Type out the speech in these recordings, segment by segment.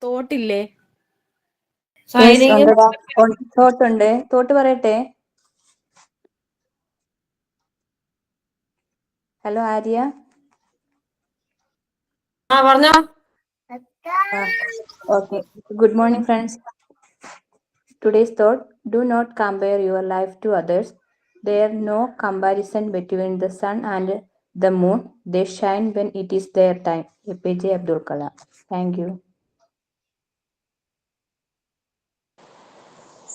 തോട്ടില്ലേ? തോട്ടുണ്ട്. Thought പറയട്ടെ. Hello Arya. പറഞ്ഞോ. Okay. Good morning, friends. Today's thought: do not compare your life to others. There is no comparison between the sun and the moon. They shine when it is their time. APJ Abdul Kalam. Thank you.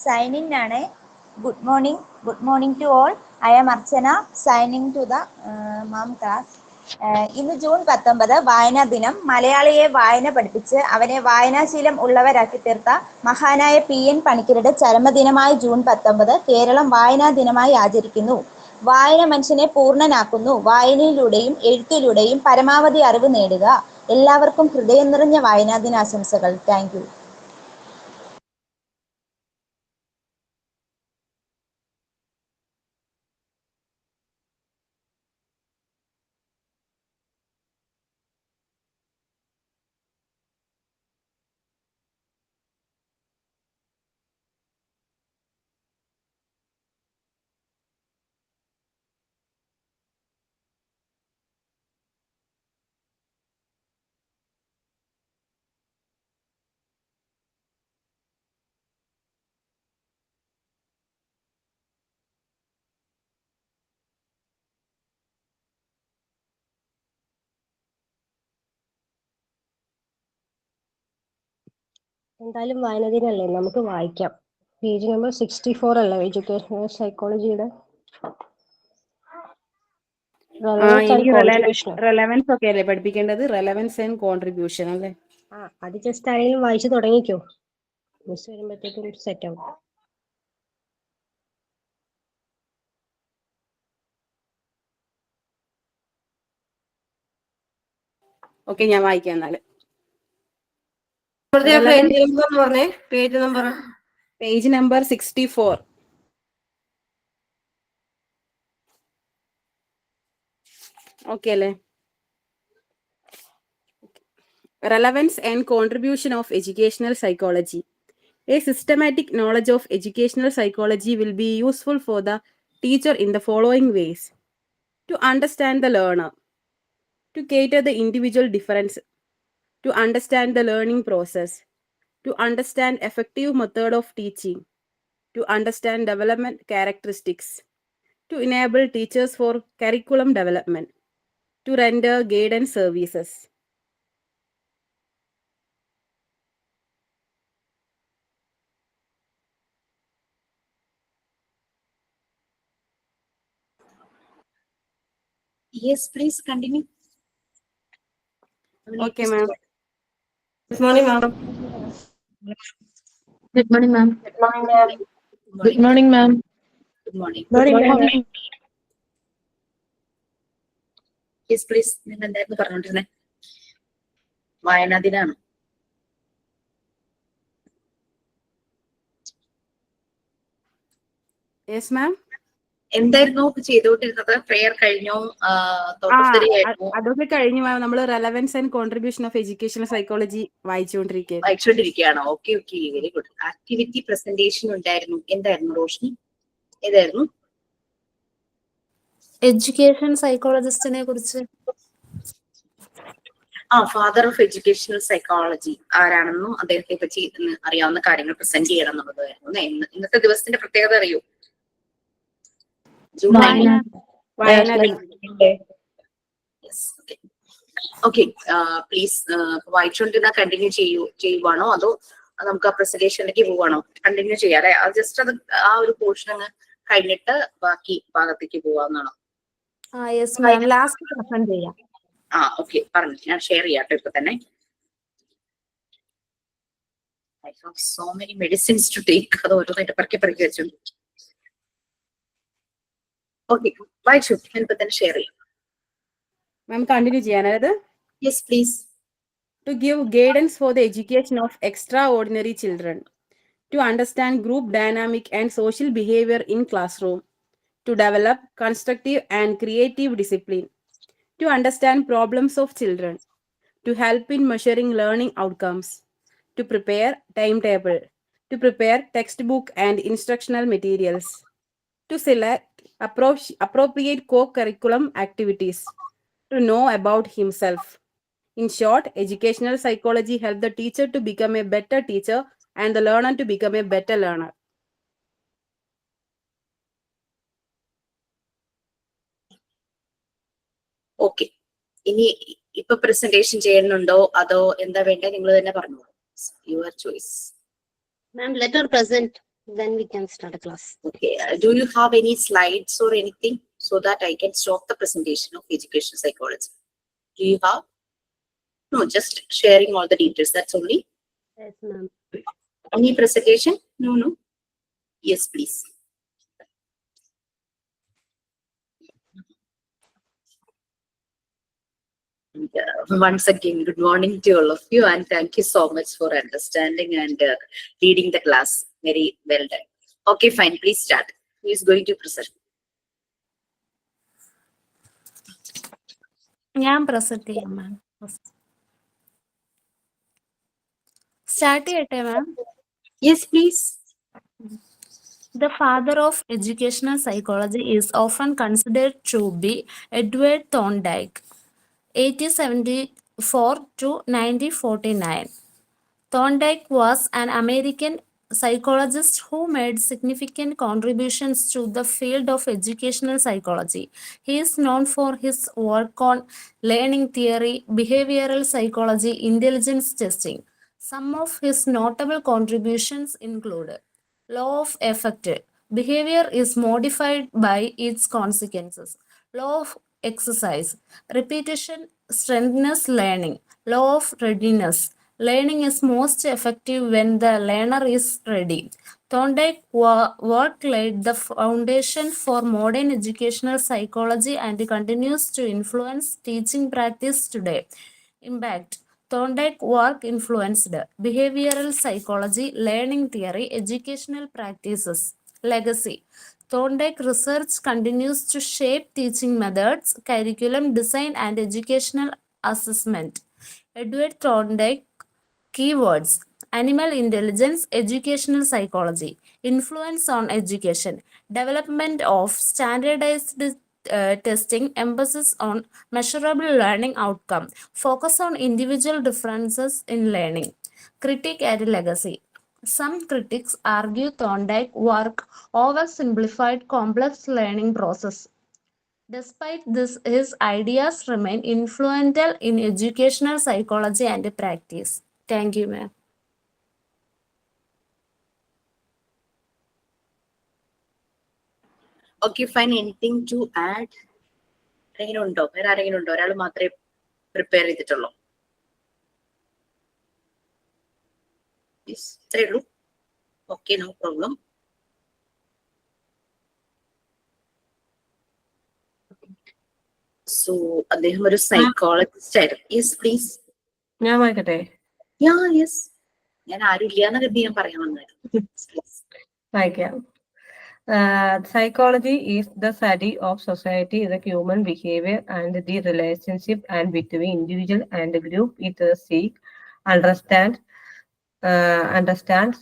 Signing ആണ്. Good morning to all. I am Archana, signing to the mom class. ഇന്ന് June 19 വായനാ ദിനം. മലയാളിയെ വായന പഠിപ്പിച്ച് അവനെ വായനാശീലം ഉള്ളവരാക്കി തീർത്ത മഹാനായ PN പണിക്കരുടെ ചരമദിനമായ ജൂൺ 19 കേരളം വായനാ ദിനമായി ആചരിക്കുന്നു. വായന മനുഷ്യനെ പൂർണ്ണനാക്കുന്നു. വായനയിലൂടെയും എഴുത്തിലൂടെയും പരമാവധി അറിവ് നേടുക. എല്ലാവർക്കും ഹൃദയം നിറഞ്ഞ വായനാ ദിനാശംസകൾ. Thank you. എന്തായാലും വായന ദിനല്ലേ, നമുക്ക് വായിക്കാം. പേജ് നമ്പർ 64 അല്ലേ എഡ്യൂക്കേഷണൽ സൈക്കോളജിയുടെ? റെലവൻസ് ഒക്കെ അല്ലേ പഠിപ്പിക്കേണ്ടത്? റെലവൻസ് ആൻഡ് കോൺട്രിബ്യൂഷൻ അല്ലേ? അത് ജസ്റ്റ് ആരെങ്കിലും വായിച്ചു തുടങ്ങിക്കോ. മിസ് വരുമ്പോഴത്തേക്കും സെറ്റ് ആവും. ഓക്കെ, ഞാൻ വായിക്കാം എന്നാല്. Page number 64. ഓക്കെ അല്ലേ? Relevance and contribution of educational psychology. A systematic knowledge of educational psychology will be useful for the teacher in the following ways: to understand the learner, to cater the individual difference, to understand the learning process, to understand effective method of teaching, to understand development characteristics, to enable teachers for curriculum development, to render guidance services. Yes, please continue. Okay, ma'am. Good morning, ma'am. Good morning, ma'am. Good morning, ma'am. Good morning, ma'am. Good morning. Good morning. Yes, please. നിങ്ങൾ എന്തായിരുന്നു പറഞ്ഞോണ്ടിരുന്നേ? വായനാ ദിനാണ്. Yes, ma'am. എന്തായിരുന്നു ചെയ്തുകൊണ്ടിരുന്നത്? Prayer കഴിഞ്ഞോ? അതൊക്കെ കഴിഞ്ഞു ma'am. നമ്മൾ relevance and contribution of educational psychology വായിച്ചുകൊണ്ടിരിക്കുകയാണോ? Okay, very good. Activity presentation ഉണ്ടായിരുന്നു. എന്തായിരുന്നു റോഷ്നി? ഏതായിരുന്നു? എഡ്യൂക്കേഷൻ സൈക്കോളജിസ്റ്റിനെ കുറിച്ച്. ഫാദർ ഓഫ് എഡ്യൂക്കേഷണൽ സൈക്കോളജി ആരാണെന്നും അദ്ദേഹത്തെ പറ്റി അറിയാവുന്ന കാര്യങ്ങൾ പ്രസന്റ് ചെയ്യണം എന്നുള്ളതായിരുന്നു. ഇന്നത്തെ ദിവസത്തിന്റെ പ്രത്യേകത അറിയോ? ജൂൺ 9. ഓക്കെ, പ്ലീസ് വായിച്ചുകൊണ്ടിരുന്ന കണ്ടിന്യൂ ചെയ്യുവാണോ അതോ നമുക്ക് ആ പ്രസന്റേഷനിലേക്ക് പോവാണോ? കണ്ടിന്യൂ ചെയ്യാം അല്ലെ? ജസ്റ്റ് അത് ആ ഒരു പോർഷൻ അങ്ങ് കഴിഞ്ഞിട്ട് ബാക്കി ഭാഗത്തേക്ക് പോവാന്നാണോ? ഓക്കെ, പറഞ്ഞു. ഞാൻ ഷെയർ ചെയ്യാട്ടോ ഇപ്പൊ തന്നെ. I have so many medicines to take. അത് ഓരോന്നായിട്ട് പറക്കി വെച്ചു. ഓക്കെ, വായിച്ചു. ഞാൻ ഇപ്പൊ തന്നെ ഷെയർ ചെയ്യാം. മാം കണ്ടിന്യൂ ചെയ്യാനത്? Yes please. To give guidance for the education of extraordinary children, to understand group dynamic and social behavior in classroom, to develop constructive and creative discipline, to understand problems of children, to help in measuring learning outcomes, to prepare timetable, to prepare textbook and instructional materials, to select appropriate co-curriculum activities, to know about himself. In short, educational psychology helps the teacher to become a better teacher and the learner to become a better learner. Okay, ഇനി ഇപ്പൊ presentation ചെയ്യുന്നുണ്ടോ അതോ എന്താ വേണ്ടേ നിങ്ങൾ തന്നെ പറഞ്ഞോളൂ. Your choice. Ma'am, let her present, then we can start a class. Okay, do you have any slides or anything so that I can stop the presentation of educational psychology? Do you have? No, just sharing all the details. That's only. Yes, ma'am. Any presentation? No. Yes, please. And, once again, good morning to all of you, and thank you so much for understanding and leading the class. Very well done. Okay, fine. Please start. Who is going to present? ഞാൻ present ചെയ്യാം മാം. Start ചെയ്യട്ടെ മാം. Yes, please. The father of educational psychology is often considered to be Edward Thorndike, 1874 to 1949. Thorndike was an American psychologist who made significant contributions to the field of educational psychology. He is known for his work on learning theory, behavioral psychology, intelligence testing. Some of his notable contributions include law of effect. Behavior is modified by its consequences. Law of exercise. Repetition strengthens learning. Law of readiness. Learning is most effective when the learner is ready. Thorndike work laid the foundation for modern educational psychology and continues to influence teaching practice today. Impact. Thorndike work influenced behavioral psychology, learning theory, educational practices. Legacy. Thorndike research continues to shape teaching methods, curriculum design, and educational assessment. Edward Thorndike keywords: animal intelligence, educational psychology, influence on education, development of standardized testing, emphasis on measurable learning outcome, focus on individual differences in learning. Critique and legacy. Some critics argue Thorndike work oversimplified complex learning process. Despite this, his ideas remain influential in educational psychology and practice. Thank you, ma'am. Okay, fine. Anything to add? ആരെങ്കിലും ഉണ്ടോ? വേറെ ആരെങ്കിലും ഉണ്ടോ? ഒരാൾ മാത്രമേ prepare ചെയ്തിട്ടുള്ളൂ. ഇത്രേ ഉള്ളൂ. Okay, no problem. സോ അദ്ദേഹം ഒരു സൈക്കോളജിസ്റ്റ് ആയിരുന്നു. Yes please. ഞാൻ വായിക്കട്ടെ? യെസ്. ഞാൻ ആരും ഇല്ലാന്ന് കരുതി ഞാൻ പറയാൻ വന്നായിരുന്നു. വായിക്കാം. Psychology is the study of society, the human behavior, and the relationship and between individual and group. It seek understand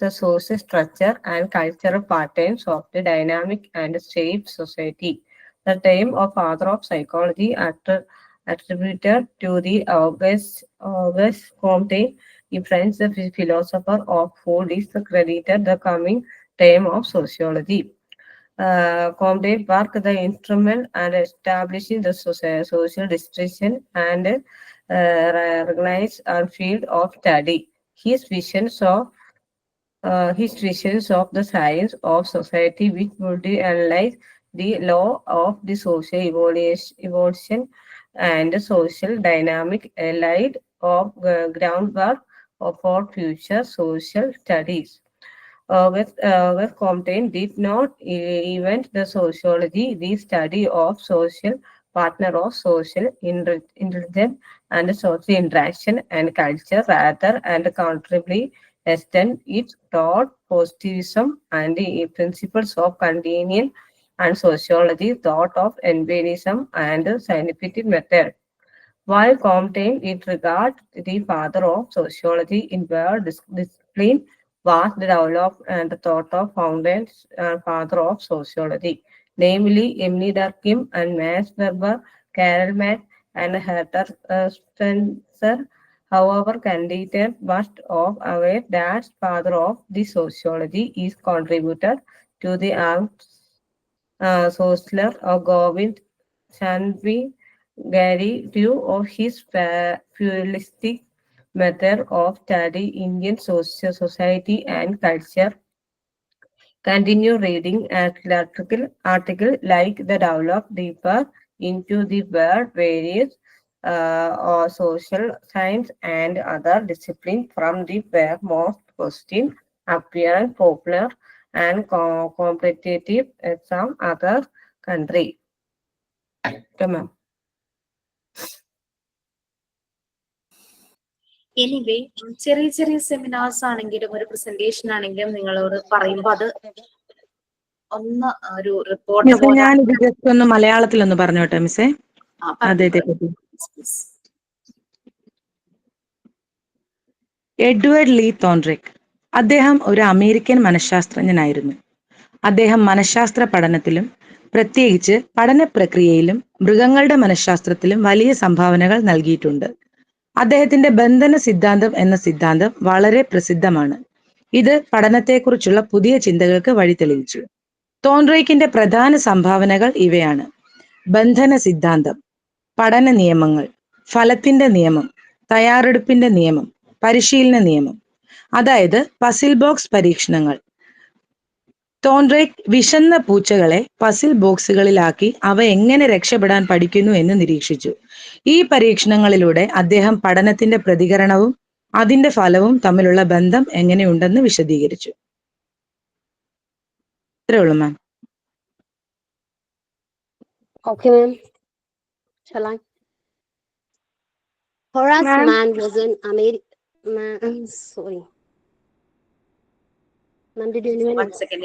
the social structure and cultural patterns of the dynamic and shaped society. The term of father of psychology attributed to the Auguste Comte, the French philosopher of food, is credited the coming term of sociology. Comte worked the instrument and establishing the social distinction and recognized a field of study. His visions of the science of society, which would analyze the law of the social evolution and the social dynamic, allied of groundwork for future social studies. Auguste Comte did not invent the sociology, the study of social partner of social intelligence and social interaction and culture, rather and contributely extend its thought positivism and the principles of convenience and sociology, thought of empirism and scientific method. While Comte, it regards the father of sociology in where discipline was developed and thought of founders and father of sociology, namely Emily Durkheim and Max Weber, Karl Marx, and Herder Spencer. However, candidate must of aware that father of the sociology is contributed to the arts Sosler or Govind Shanvi Gary due of his pluralistic method of study Indian social society and culture. Continue reading article like the develop deeper into the world various or social science and other disciplines from the where most question appear popular and competitive at some other country. Okay, ma'am. Anyway ചെറിയ ചെറിയ seminars ആണെങ്കിലും ഒരു presentation ആണെങ്കിലും നിങ്ങളോട് പറയുമ്പോൾ അത് ഒന്ന് ഒരു റിപ്പോർട്ട് മിസ്സേ, പോലെ ഞാനിത് ജസ്റ്റ് ഒന്ന് മലയാളത്തിലൊന്ന് പറഞ്ഞോട്ടെ മിസ്സേ. അദ്ദേഹത്തെ പറ്റി. Edward Lee Thorndike. അദ്ദേഹം ഒരു അമേരിക്കൻ മനഃശാസ്ത്രജ്ഞനായിരുന്നു. അദ്ദേഹം മനഃശാസ്ത്ര പഠനത്തിലും പ്രത്യേകിച്ച് പഠന പ്രക്രിയയിലും മൃഗങ്ങളുടെ മനഃശാസ്ത്രത്തിലും വലിയ സംഭാവനകൾ നൽകിയിട്ടുണ്ട്. അദ്ദേഹത്തിന്റെ ബന്ധന സിദ്ധാന്തം എന്ന സിദ്ധാന്തം വളരെ പ്രസിദ്ധമാണ്. ഇത് പഠനത്തെക്കുറിച്ചുള്ള പുതിയ ചിന്തകൾക്ക് വഴി തെളിയിച്ചു. തോൺട്രൈക്കിന്റെ പ്രധാന സംഭാവനകൾ ഇവയാണ്: ബന്ധന സിദ്ധാന്തം, പഠന നിയമങ്ങൾ, ഫലത്തിന്റെ നിയമം, തയ്യാറെടുപ്പിന്റെ നിയമം, പരിശീലന നിയമം, അതായത് പസിൽ ബോക്സ് പരീക്ഷണങ്ങൾ. തോൺട്രൈക്ക് വിശന്ന പൂച്ചകളെ പസിൽ ബോക്സുകളിലാക്കി അവ എങ്ങനെ രക്ഷപ്പെടാൻ പഠിക്കുന്നു എന്ന് നിരീക്ഷിച്ചു. ഈ പരീക്ഷണങ്ങളിലൂടെ അദ്ദേഹം പഠനത്തിന്റെ പ്രതികരണവും അതിന്റെ ഫലവും തമ്മിലുള്ള ബന്ധം എങ്ങനെയുണ്ടെന്ന് വിശദീകരിച്ചു. ഇത്രേ ഉള്ളൂ മാം. Okay, ma'am. Shall I? Horace Ma'am. Mann was an American. Sorry. Ma'am, did anyone? One second,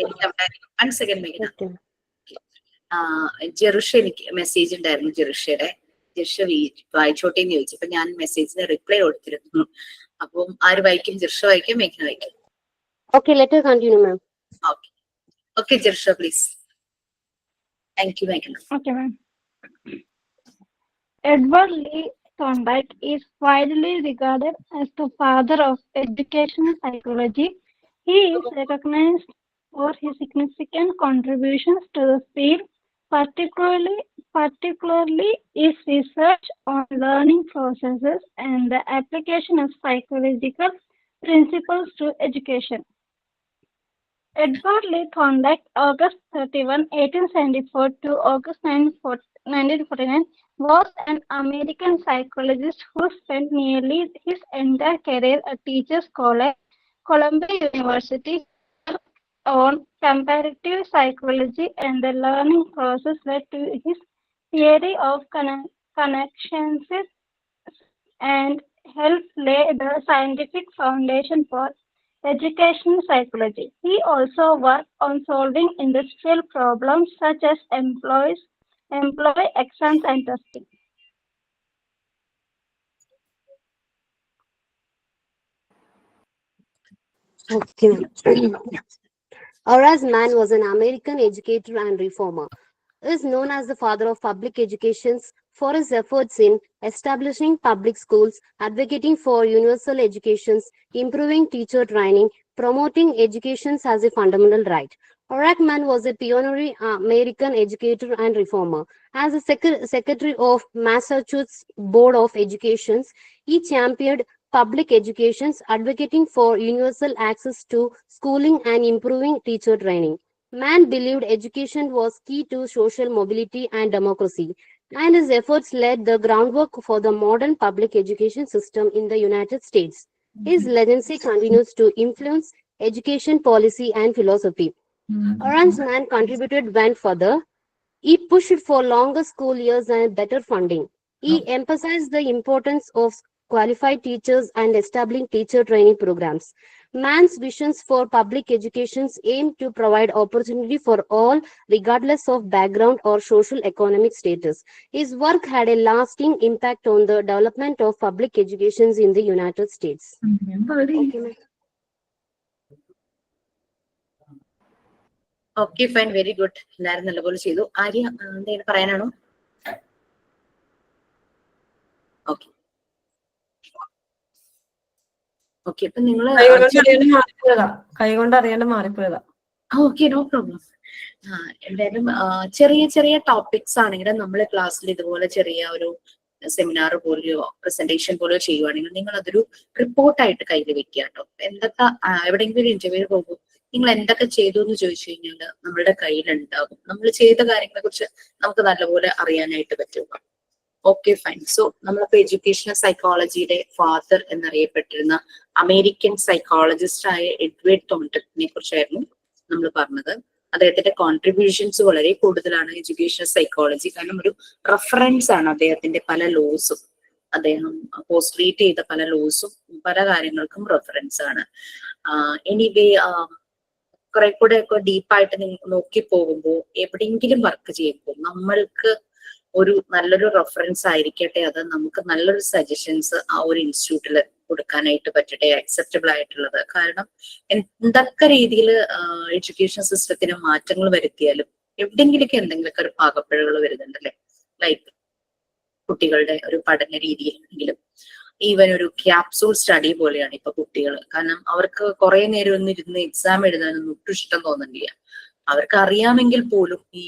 Meghna. Okay. ജെറുഷ എനിക്ക് മെസ്സേജ് ഉണ്ടായിരുന്നു. ജെറുഷയുടെ വായിച്ചോട്ടെ എന്ന് ചോദിച്ചപ്പോ ഞാൻ മെസ്സേജിന് റിപ്ലൈ കൊടുത്തിരുന്നു. അപ്പം ആര് വായിക്കും? ജെറുഷ വായിക്കും, മേഘ്ന വായിക്കും. Okay, let her continue, ma'am. Okay, Jerusha please. Thank you, Meghna. Okay, ma'am. Edward Lee Thorndike is widely regarded as the father of educational psychology. He is recognized for his significant contributions to the field, particularly his research on learning processes and the application of psychological principles to education. Edward Lee Thorndike, August 31, 1874 to August 9, 1949, was an American psychologist who spent nearly his entire career at Teachers College, Columbia University, on comparative psychology, and the learning process led to his theory of connections and helped lay the scientific foundation for educational psychology. He also worked on solving industrial problems such as employee exams and testing. Okay. Horace Mann was an American educator and reformer. He is known as the father of public education for his efforts in establishing public schools, advocating for universal education, improving teacher training, promoting education as a fundamental right. Horace Mann was a pioneer American educator and reformer. As a secretary of Massachusetts Board of Education, he championed public education, advocating for universal access to schooling and improving teacher training. Mann believed education was key to social mobility and democracy, and his efforts laid the groundwork for the modern public education system in the United States. His legacy continues to influence education policy and philosophy. Horace Mann contributed went further. He pushed for longer school years and better funding. He emphasized the importance of qualified teachers and establishing teacher training programs. Man's visions for public educations aim to provide opportunity for all, regardless of background or social economic status. His work had a lasting impact on the development of public educations in the United States. Okay, ma'am. Okay fine, very good. എല്ലാരും നല്ലപോലെ ചെയ്തു. ആര്യ എന്തെങ്കിലും പറയാനാണോ? Okay okay, അപ്പൊ നിങ്ങള് കൈകൊണ്ട് അറിയാണ്ട് മാറിപ്പോയതാ. Okay, no problem. എന്തായാലും ചെറിയ ചെറിയ ടോപ്പിക്സ് ആണെങ്കിലും നമ്മൾ ക്ലാസ്സിൽ ഇതുപോലെ ചെറിയ ഒരു സെമിനാർ പോലെയോ പ്രസന്റേഷൻ പോലെയോ ചെയ്യുവാണെങ്കിൽ നിങ്ങൾ അതൊരു റിപ്പോർട്ടായിട്ട് കയ്യിൽ വെക്കുക കേട്ടോ. എന്തൊക്കെ എവിടെയെങ്കിലും ഒരു ഇന്റർവ്യൂ പോകും, നിങ്ങൾ എന്തൊക്കെ ചെയ്തു എന്ന് ചോദിച്ചു കഴിഞ്ഞാൽ നമ്മളുടെ കയ്യിലുണ്ടാകും. നമ്മൾ ചെയ്ത കാര്യങ്ങളെ കുറിച്ച് നമുക്ക് നല്ലപോലെ അറിയാനായിട്ട് പറ്റും. Okay fine. സോ നമ്മളിപ്പോ എഡ്യൂക്കേഷണൽ സൈക്കോളജിയുടെ ഫാദർ എന്നറിയപ്പെട്ടിരുന്ന അമേരിക്കൻ സൈക്കോളജിസ്റ്റ് ആയ എഡ്വേർഡ് തോണ്ടനെ കുറിച്ചായിരുന്നു നമ്മൾ പറഞ്ഞത്. അദ്ദേഹത്തിന്റെ കോൺട്രിബ്യൂഷൻസ് വളരെ കൂടുതലാണ് എഡ്യൂക്കേഷണൽ സൈക്കോളജി. കാരണം ഒരു റെഫറൻസ് ആണ് അദ്ദേഹത്തിന്റെ പല ലോസും. അദ്ദേഹം പോസ്റ്റ്ലേറ്റ് ചെയ്ത പല ലോസും പല കാര്യങ്ങൾക്കും റെഫറൻസ് ആണ്. എനിവേ കുറെ കൂടെ ഒക്കെ ഡീപ്പായിട്ട് നോക്കി പോകുമ്പോൾ എവിടെയെങ്കിലും വർക്ക് ചെയ്യുമ്പോൾ നമ്മൾക്ക് ഒരു നല്ലൊരു റെഫറൻസ് ആയിരിക്കട്ടെ, അത് നമുക്ക് നല്ലൊരു സജഷൻസ് ആ ഒരു ഇൻസ്റ്റിറ്റ്യൂട്ടിൽ കൊടുക്കാനായിട്ട് പറ്റട്ടെ, അക്സെപ്റ്റബിൾ ആയിട്ടുള്ളത്. കാരണം എന്തൊക്കെ രീതിയിൽ എഡ്യൂക്കേഷൻ സിസ്റ്റത്തിന് മാറ്റങ്ങൾ വരുത്തിയാലും എവിടെയെങ്കിലൊക്കെ എന്തെങ്കിലുമൊക്കെ ഒരു പാകപ്പിഴകൾ വരുന്നുണ്ടല്ലേ. ലൈക്ക് കുട്ടികളുടെ ഒരു പഠന രീതിയിലാണെങ്കിലും ഈവൻ ഒരു ക്യാപ്സൂൾ സ്റ്റഡി പോലെയാണ് ഇപ്പൊ കുട്ടികൾ. കാരണം അവർക്ക് കുറെ നേരം ഒന്നും ഇരുന്ന് എക്സാം എഴുതാനൊന്നും ഒട്ടും ഇഷ്ടം തോന്നുന്നില്ല. അവർക്ക് അറിയാമെങ്കിൽ പോലും ഈ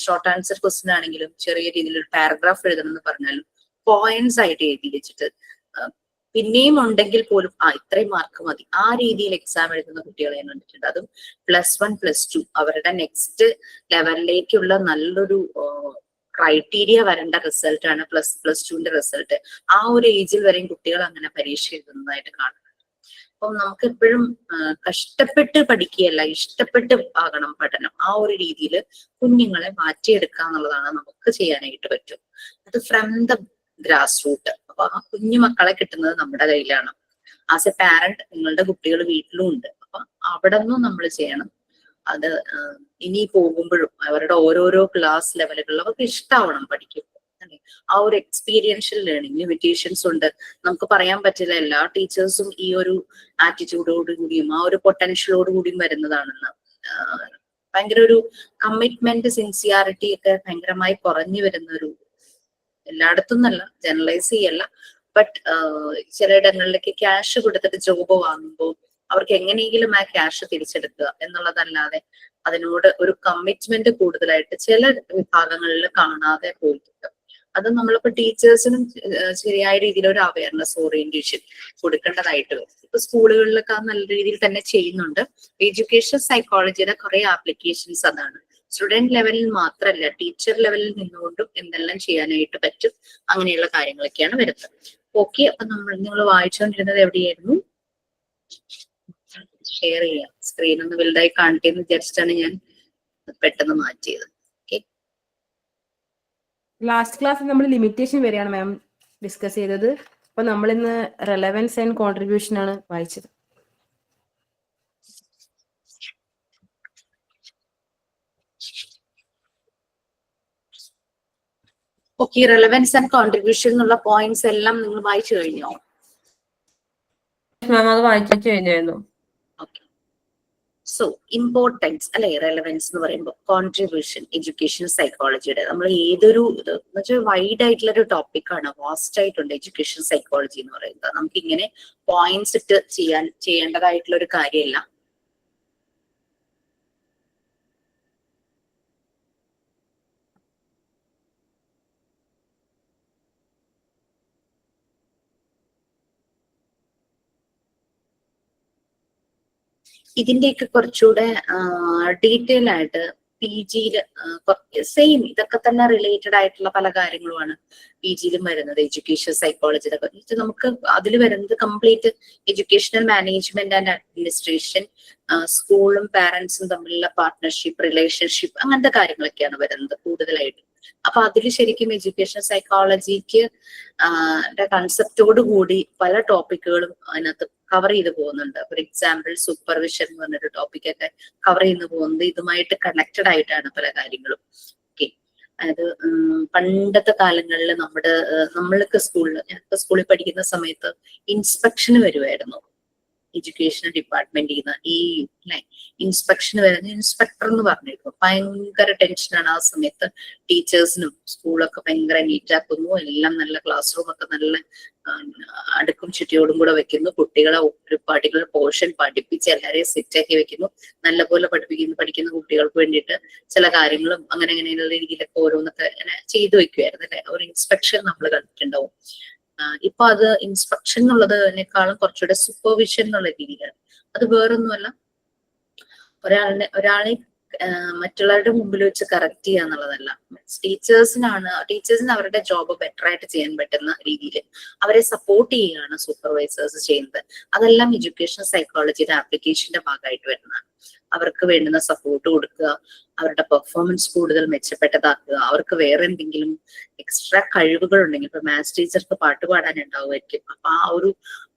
ഷോർട്ട് ആൻസർ ക്വസ്റ്റ്യൻ ആണെങ്കിലും ചെറിയ രീതിയിൽ ഒരു പാരഗ്രാഫ് എഴുതണം എന്ന് പറഞ്ഞാലും പോയിന്റ്സ് ആയിട്ട് എഴുതി വെച്ചിട്ട് പിന്നെയും ഉണ്ടെങ്കിൽ പോലും ഇത്രയും മാർക്ക് മതി, ആ രീതിയിൽ എക്സാം എഴുതുന്ന കുട്ടികളെ ഞാൻ കണ്ടിട്ടുണ്ട്. അതും +1 +2 അവരുടെ നെക്സ്റ്റ് ലെവലിലേക്കുള്ള നല്ലൊരു ക്രൈറ്റീരിയ വരേണ്ട റിസൾട്ട് ആണ് +2ന്റെ റിസൾട്ട്. ആ ഒരു ഏജിൽ വരെയും കുട്ടികൾ അങ്ങനെ പരീക്ഷ എഴുതുന്നതായിട്ട് കാണുന്നുണ്ട്. അപ്പം നമുക്ക് എപ്പോഴും കഷ്ടപ്പെട്ട് പഠിക്കുകയല്ല, ഇഷ്ടപ്പെട്ട് ആകണം പഠനം. ആ ഒരു രീതിയിൽ കുഞ്ഞുങ്ങളെ മാറ്റിയെടുക്കുക എന്നുള്ളതാണ് നമുക്ക് ചെയ്യാനായിട്ട് പറ്റും. അത് ഫ്രം ദ ഗ്രാസ് റൂട്ട്. അപ്പൊ ആ കുഞ്ഞു മക്കളെ കിട്ടുന്നത് നമ്മുടെ കയ്യിലാണ്. ആസ് എ പാരന്റ് നിങ്ങളുടെ കുട്ടികൾ വീട്ടിലും ഉണ്ട്. അപ്പൊ അവിടെ നിന്നും നമ്മൾ ചെയ്യണം. അത് ഇനി പോകുമ്പോഴും അവരുടെ ഓരോരോ ക്ലാസ് ലെവലുകളിൽ അവർക്ക് ഇഷ്ടാവണം പഠിക്കുമ്പോൾ. ആ ഒരു എക്സ്പീരിയൻഷ്യൽ ലേണിംഗ് ലിമിറ്റേഷൻസ് ഉണ്ട്. നമുക്ക് പറയാൻ പറ്റില്ല എല്ലാ ടീച്ചേഴ്സും ഈ ഒരു ആറ്റിറ്റ്യൂഡോട് കൂടിയും ആ ഒരു പൊട്ടൻഷ്യലോട് കൂടിയും വരുന്നതാണെന്ന്. ഭയങ്കര ഒരു കമ്മിറ്റ്മെന്റ് സിൻസിയാരിറ്റി ഒക്കെ ഭയങ്കരമായി കുറഞ്ഞു വരുന്ന ഒരു, എല്ലായിടത്തും നല്ല ജനറലൈസ് ചെയ്യല്ല, ബട്ട് ചിലയിടങ്ങളിലേക്ക് ക്യാഷ് കൊടുത്തിട്ട് ജോബ് വാങ്ങുമ്പോൾ അവർക്ക് എങ്ങനെയെങ്കിലും ആ ക്യാഷ് തിരിച്ചെടുക്കുക എന്നുള്ളതല്ലാതെ അതിനോട് ഒരു കമ്മിറ്റ്മെന്റ് കൂടുതലായിട്ട് ചില വിഭാഗങ്ങളിൽ കാണാതെ പോയിട്ടുണ്ട്. അത് നമ്മളിപ്പോ ടീച്ചേഴ്സിനും ശരിയായ രീതിയിൽ ഒരു അവയർനെസ് ഓറിയന്റേഷൻ കൊടുക്കേണ്ടതായിട്ട് വരും. ഇപ്പൊ സ്കൂളുകളിലൊക്കെ നല്ല രീതിയിൽ തന്നെ ചെയ്യുന്നുണ്ട്. എഡ്യൂക്കേഷൻ സൈക്കോളജിയുടെ കുറെ ആപ്ലിക്കേഷൻസ് അതാണ്. സ്റ്റുഡന്റ് ലെവലിൽ മാത്രമല്ല ടീച്ചർ ലെവലിൽ നിന്നുകൊണ്ടും എന്തെല്ലാം ചെയ്യാനായിട്ട് പറ്റും, അങ്ങനെയുള്ള കാര്യങ്ങളൊക്കെയാണ് വരുന്നത്. ഓക്കെ, അപ്പൊ നിങ്ങൾ വായിച്ചുകൊണ്ടിരുന്നത് എവിടെയായിരുന്നു? ഷെയർ ചെയ്യാം. സ്ക്രീൻ ഒന്ന് വലുതായി കാണിക്കുന്നു വിചാരിച്ചിട്ടാണ് ഞാൻ പെട്ടെന്ന് മാറ്റിയത്. ലാസ്റ്റ് ക്ലാസ്സിൽ നമ്മൾ ലിമിറ്റേഷൻ വരെയാണ് മാം ഡിസ്കസ് ചെയ്തത്. അപ്പൊ നമ്മൾ ഇന്ന് റെലവൻസ് ആൻഡ് കോൺട്രിബ്യൂഷൻ ആണ് വായിച്ചത്. ഓക്കെ, റെലവൻസ് ആൻഡ് കോൺട്രിബ്യൂഷൻ എന്നുള്ള പോയിന്റ്സ് എല്ലാം നിങ്ങൾ വായിച്ചു കഴിഞ്ഞോ? മാം അത് വായിച്ചു കഴിഞ്ഞായിരുന്നു. ഓക്കെ, സോ ഇമ്പോർട്ടൻസ് അല്ലെ റെലവൻസ് എന്ന് പറയുമ്പോൾ കോൺട്രിബ്യൂഷൻ എഡ്യൂക്കേഷൻ സൈക്കോളജിയുടെ നമ്മൾ ഏതൊരു ഇത് എന്ന് വെച്ചാൽ വൈഡ് ആയിട്ടുള്ള ഒരു ടോപ്പിക്കാണ്, വാസ്റ്റ് ആയിട്ടുണ്ട് എഡ്യൂക്കേഷൻ സൈക്കോളജി എന്ന് പറയുന്നത്. നമുക്ക് ഇങ്ങനെ പോയിന്റ്സ് ഇട്ട് ചെയ്യേണ്ടതായിട്ടുള്ള ഒരു കാര്യമല്ല. ഇതിന്റെയൊക്കെ കുറച്ചുകൂടെ ഡീറ്റെയിൽ ആയിട്ട് PG-യിൽ സെയിം ഇതൊക്കെ തന്നെ റിലേറ്റഡ് ആയിട്ടുള്ള പല കാര്യങ്ങളുമാണ് PG-യിലും വരുന്നത്. എഡ്യൂക്കേഷൻ സൈക്കോളജിയുടെ നമുക്ക് അതിൽ വരുന്നത് complete educational management and administration, സ്കൂളും പാരന്റ്സും തമ്മിലുള്ള പാർട്ട്ണർഷിപ്പ്, റിലേഷൻഷിപ്പ്, അങ്ങനത്തെ കാര്യങ്ങളൊക്കെയാണ് വരുന്നത് കൂടുതലായിട്ടും. അപ്പൊ അതിൽ ശരിക്കും എഡ്യൂക്കേഷൻ സൈക്കോളജിക്ക് കൺസെപ്റ്റോട് കൂടി പല ടോപ്പിക്കുകളും അതിനകത്ത് കവർ ചെയ്ത് പോകുന്നുണ്ട്. ഫോർ എക്സാമ്പിൾ സൂപ്പർവിഷൻ എന്ന് പറഞ്ഞൊരു ടോപ്പിക്കൊക്കെ കവർ ചെയ്ത് പോകുന്നത് ഇതുമായിട്ട് കണക്റ്റഡ് ആയിട്ടാണ് പല കാര്യങ്ങളും. ഓക്കെ, അതായത് പണ്ടത്തെ കാലങ്ങളിൽ നമ്മൾക്ക് ഞാനൊക്കെ സ്കൂളിൽ പഠിക്കുന്ന സമയത്ത് ഇൻസ്പെക്ഷന് വരുമായിരുന്നു എഡ്യൂക്കേഷൻ ഡിപ്പാർട്ട്മെന്റിൽ നിന്ന്. ഈ ഇൻസ്പെക്ഷന് വരുന്ന ഇൻസ്പെക്ടർ എന്ന് പറഞ്ഞിരുന്നു. ഭയങ്കര ടെൻഷനാണ് ആ സമയത്ത്. ടീച്ചേഴ്സിനും സ്കൂളൊക്കെ ഭയങ്കര നീറ്റാക്കുന്നു, എല്ലാം നല്ല ക്ലാസ് റൂം ഒക്കെ നല്ല അടുക്കും ചുറ്റിയോടും കൂടെ വെക്കുന്നു, കുട്ടികളെ ഒരു പാർട്ടിക്കുലർ പോർഷൻ പഠിപ്പിച്ച് എല്ലാവരെയും സെറ്റാക്കി വെക്കുന്നു, നല്ലപോലെ പഠിക്കുന്ന കുട്ടികൾക്ക് വേണ്ടിയിട്ട് ചില കാര്യങ്ങളും അങ്ങനെയുള്ള രീതിയിലൊക്കെ ഓരോന്നൊക്കെ ഇങ്ങനെ ചെയ്തു വെക്കുമായിരുന്നു അല്ലെ. ഒരു ഇൻസ്പെക്ഷൻ നമ്മൾ കണ്ടിട്ടുണ്ടാവും. ഇപ്പൊ അത് ഇൻസ്പെക്ഷൻ എന്നുള്ളതിനേക്കാളും കുറച്ചുകൂടെ സൂപ്പർവിഷൻ എന്നുള്ള രീതിയിലാണ്. അത് വേറൊന്നുമല്ല, ഒരാളെ മറ്റുള്ളവരുടെ മുമ്പിൽ വെച്ച് കറക്റ്റ് ചെയ്യുക എന്നുള്ളതല്ല. ടീച്ചേഴ്സിന് അവരുടെ ജോബ് ബെറ്റർ ആയിട്ട് ചെയ്യാൻ പറ്റുന്ന രീതിയിൽ അവരെ സപ്പോർട്ട് ചെയ്യുകയാണ് സൂപ്പർവൈസേഴ്സ് ചെയ്യുന്നത്. അതെല്ലാം എഡ്യൂക്കേഷൻ സൈക്കോളജിയുടെ ആപ്ലിക്കേഷന്റെ ഭാഗമായിട്ട് വരുന്നതാണ്. അവർക്ക് വേണ്ടുന്ന സപ്പോർട്ട് കൊടുക്കുക, അവരുടെ പെർഫോമൻസ് കൂടുതൽ മെച്ചപ്പെട്ടതാക്കുക, അവർക്ക് വേറെ എന്തെങ്കിലും എക്സ്ട്രാ കഴിവുകൾ ഉണ്ടെങ്കിൽ, ഇപ്പൊ മാത്സ് ടീച്ചർക്ക് പാട്ട് പാടാൻ ഉണ്ടാവുമായിരിക്കും, അപ്പൊ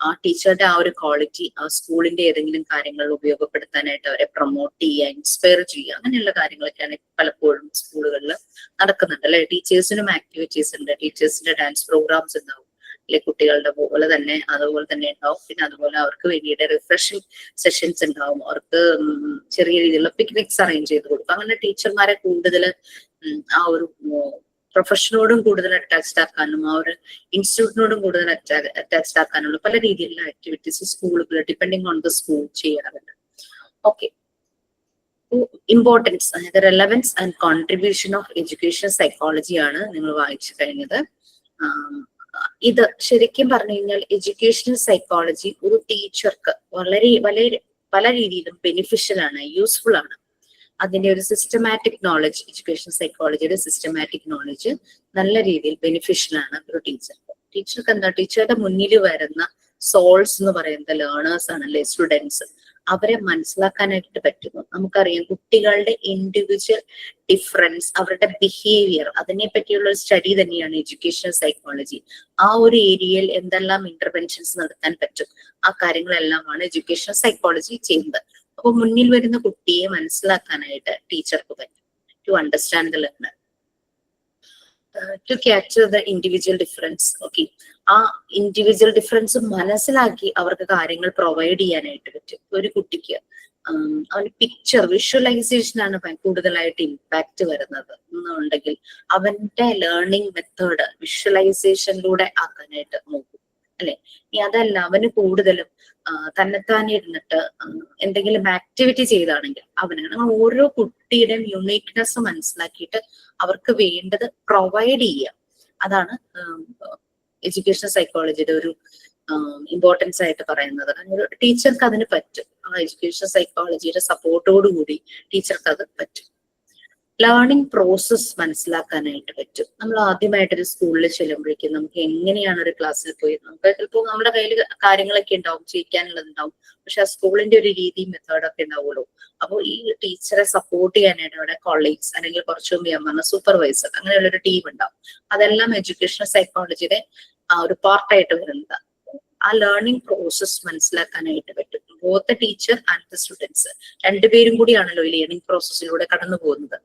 ആ ടീച്ചറുടെ ആ ഒരു ക്വാളിറ്റി ആ സ്കൂളിന്റെ ഏതെങ്കിലും കാര്യങ്ങളിൽ ഉപയോഗപ്പെടുത്താനായിട്ട് അവരെ പ്രൊമോട്ട് ചെയ്യുക, ഇൻസ്പയർ ചെയ്യുക, അങ്ങനെയുള്ള കാര്യങ്ങളൊക്കെയാണ് പലപ്പോഴും സ്കൂളുകളിൽ നടക്കുന്നുണ്ട് അല്ലെ. ടീച്ചേഴ്സിനും ആക്ടിവിറ്റീസ് ഉണ്ട്, ടീച്ചേഴ്സിന്റെ ഡാൻസ് പ്രോഗ്രാംസ് ഉണ്ടാവും അല്ലെ, കുട്ടികളുടെ അതുപോലെ തന്നെ ഉണ്ടാവും. പിന്നെ അതുപോലെ അവർക്ക് വേണ്ടിയിട്ട് റിഫ്രഷിംഗ് സെഷൻസ് ഉണ്ടാവും, അവർക്ക് ചെറിയ രീതിയിലുള്ള പിക്നിക്സ് അറേഞ്ച് ചെയ്ത് കൊടുക്കും. അങ്ങനെ ടീച്ചർമാരെ കൂടുതൽ ആ ഒരു പ്രൊഫഷനോടും കൂടുതൽ അറ്റാച്ച്ഡ് ആക്കാനും ആ ഒരു ഇൻസ്റ്റിറ്റ്യൂട്ടിനോടും കൂടുതൽ അറ്റാച്ച്ഡ് ആക്കാനുള്ള പല രീതിയിലുള്ള ആക്ടിവിറ്റീസ് സ്കൂളുകൾ ഡിപ്പെൻഡിങ് ഓൺ ദ സ്കൂൾ ചെയ്യാറുണ്ട്. ഓക്കെ, ഇമ്പോർട്ടൻസ്, അതായത് relevance and contribution of education psychology ആണ് നിങ്ങൾ വായിച്ചു കഴിഞ്ഞത്. ഇത് ശരിക്കും പറഞ്ഞു കഴിഞ്ഞാൽ എഡ്യൂക്കേഷണൽ സൈക്കോളജി ഒരു ടീച്ചർക്ക് പല രീതിയിലും ബെനിഫിഷ്യൽ ആണ്, യൂസ്ഫുൾ ആണ്. അതിന്റെ ഒരു സിസ്റ്റമാറ്റിക് നോളജ്, എഡ്യൂക്കേഷൻ സൈക്കോളജിയുടെ സിസ്റ്റമാറ്റിക് നോളജ് നല്ല രീതിയിൽ ബെനിഫിഷ്യൽ ആണ് ഒരു ടീച്ചർക്ക് എന്താ, ടീച്ചറുടെ മുന്നിൽ വരുന്ന സോൾസ് എന്ന് പറയുന്നത് ലേണേഴ്സ് ആണല്ലേ, സ്റ്റുഡൻസ്. അവരെ മനസ്സിലാക്കാനായിട്ട് പറ്റുന്നു. നമുക്കറിയാം കുട്ടികളുടെ ഇൻഡിവിജ്വൽ ഡിഫറൻസ്, അവരുടെ ബിഹേവിയർ, അതിനെ പറ്റിയുള്ള ഒരു സ്റ്റഡി തന്നെയാണ് എഡ്യൂക്കേഷണൽ സൈക്കോളജി. ആ ഒരു ഏരിയയിൽ എന്തെല്ലാം ഇന്റർവെൻഷൻസ് നടത്താൻ പറ്റും, ആ കാര്യങ്ങളെല്ലാമാണ് എഡ്യൂക്കേഷണൽ സൈക്കോളജി ചെയ്യുന്നത്. അപ്പൊ മുന്നിൽ വരുന്ന കുട്ടിയെ മനസ്സിലാക്കാനായിട്ട് ടീച്ചർക്ക് പറ്റും. To understand the learner, to capture the individual difference. Okay, ആ ഇൻഡിവിജ്വൽ ഡിഫറൻസ് മനസ്സിലാക്കി അവർക്ക് കാര്യങ്ങൾ പ്രൊവൈഡ് ചെയ്യാനായിട്ട് പറ്റും. ഒരു കുട്ടിക്ക് അവന് പിക്ചർ വിഷ്വലൈസേഷനാണ് കൂടുതലായിട്ട് ഇമ്പാക്ട് വരുന്നത് എന്നുണ്ടെങ്കിൽ അവന്റെ ലേണിംഗ് മെത്തേഡ് വിഷ്വലൈസേഷനിലൂടെ ആക്കാനായിട്ട് നോക്കും അല്ലെ. ഇനി അതല്ല, അവന് കൂടുതലും തന്നെത്താനെ ഇരുന്നിട്ട് എന്തെങ്കിലും ആക്ടിവിറ്റി ചെയ്താണെങ്കിൽ അവനാണ് ഓരോ കുട്ടിയുടെയും യുണീക്നെസ് മനസ്സിലാക്കിയിട്ട് അവർക്ക് വേണ്ടത് പ്രൊവൈഡ് ചെയ്യുക. അതാണ് എഡ്യൂക്കേഷൻ സൈക്കോളജിയുടെ ഒരു ഇമ്പോർട്ടൻസ് ആയിട്ട് പറയുന്നത്. ഒരു ടീച്ചർക്ക് അതിന് പറ്റും, ആ എഡ്യൂക്കേഷൻ സൈക്കോളജിയുടെ സപ്പോർട്ടോടുകൂടി ടീച്ചർക്ക് അത് പറ്റും. ലേണിംഗ് പ്രോസസ് മനസ്സിലാക്കാനായിട്ട് പറ്റും. നമ്മൾ ആദ്യമായിട്ടൊരു സ്കൂളിൽ ചെല്ലുമ്പോഴേക്കും നമുക്ക് എങ്ങനെയാണ് ഒരു ക്ലാസ്സിൽ പോയി, നമുക്ക് ചിലപ്പോൾ നമ്മുടെ കയ്യിൽ കാര്യങ്ങളൊക്കെ ഉണ്ടാവും, ചെയ്യിക്കാനുള്ളത് ഉണ്ടാവും, പക്ഷെ ആ സ്കൂളിന്റെ ഒരു രീതി മെത്തേഡൊക്കെ ഉണ്ടാവുമല്ലോ. അപ്പോൾ ഈ ടീച്ചറെ സപ്പോർട്ട് ചെയ്യാനായിട്ട് അവിടെ കൊളീഗ്സ് അല്ലെങ്കിൽ കുറച്ചു മുമ്പ് ഞാൻ പറഞ്ഞ സൂപ്പർവൈസർ, അങ്ങനെയുള്ളൊരു ടീം ഉണ്ടാവും. അതെല്ലാം എഡ്യൂക്കേഷണൽ സൈക്കോളജിയുടെ ആ ഒരു പാർട്ടായിട്ട് വരുന്നതാണ്. ആ ലേണിംഗ് പ്രോസസ് മനസ്സിലാക്കാനായിട്ട് പറ്റും. Both the teacher and the students രണ്ടുപേരും കൂടിയാണല്ലോ ഈ ലേണിംഗ് പ്രോസസ്സിലൂടെ കടന്നു പോകുന്നത്.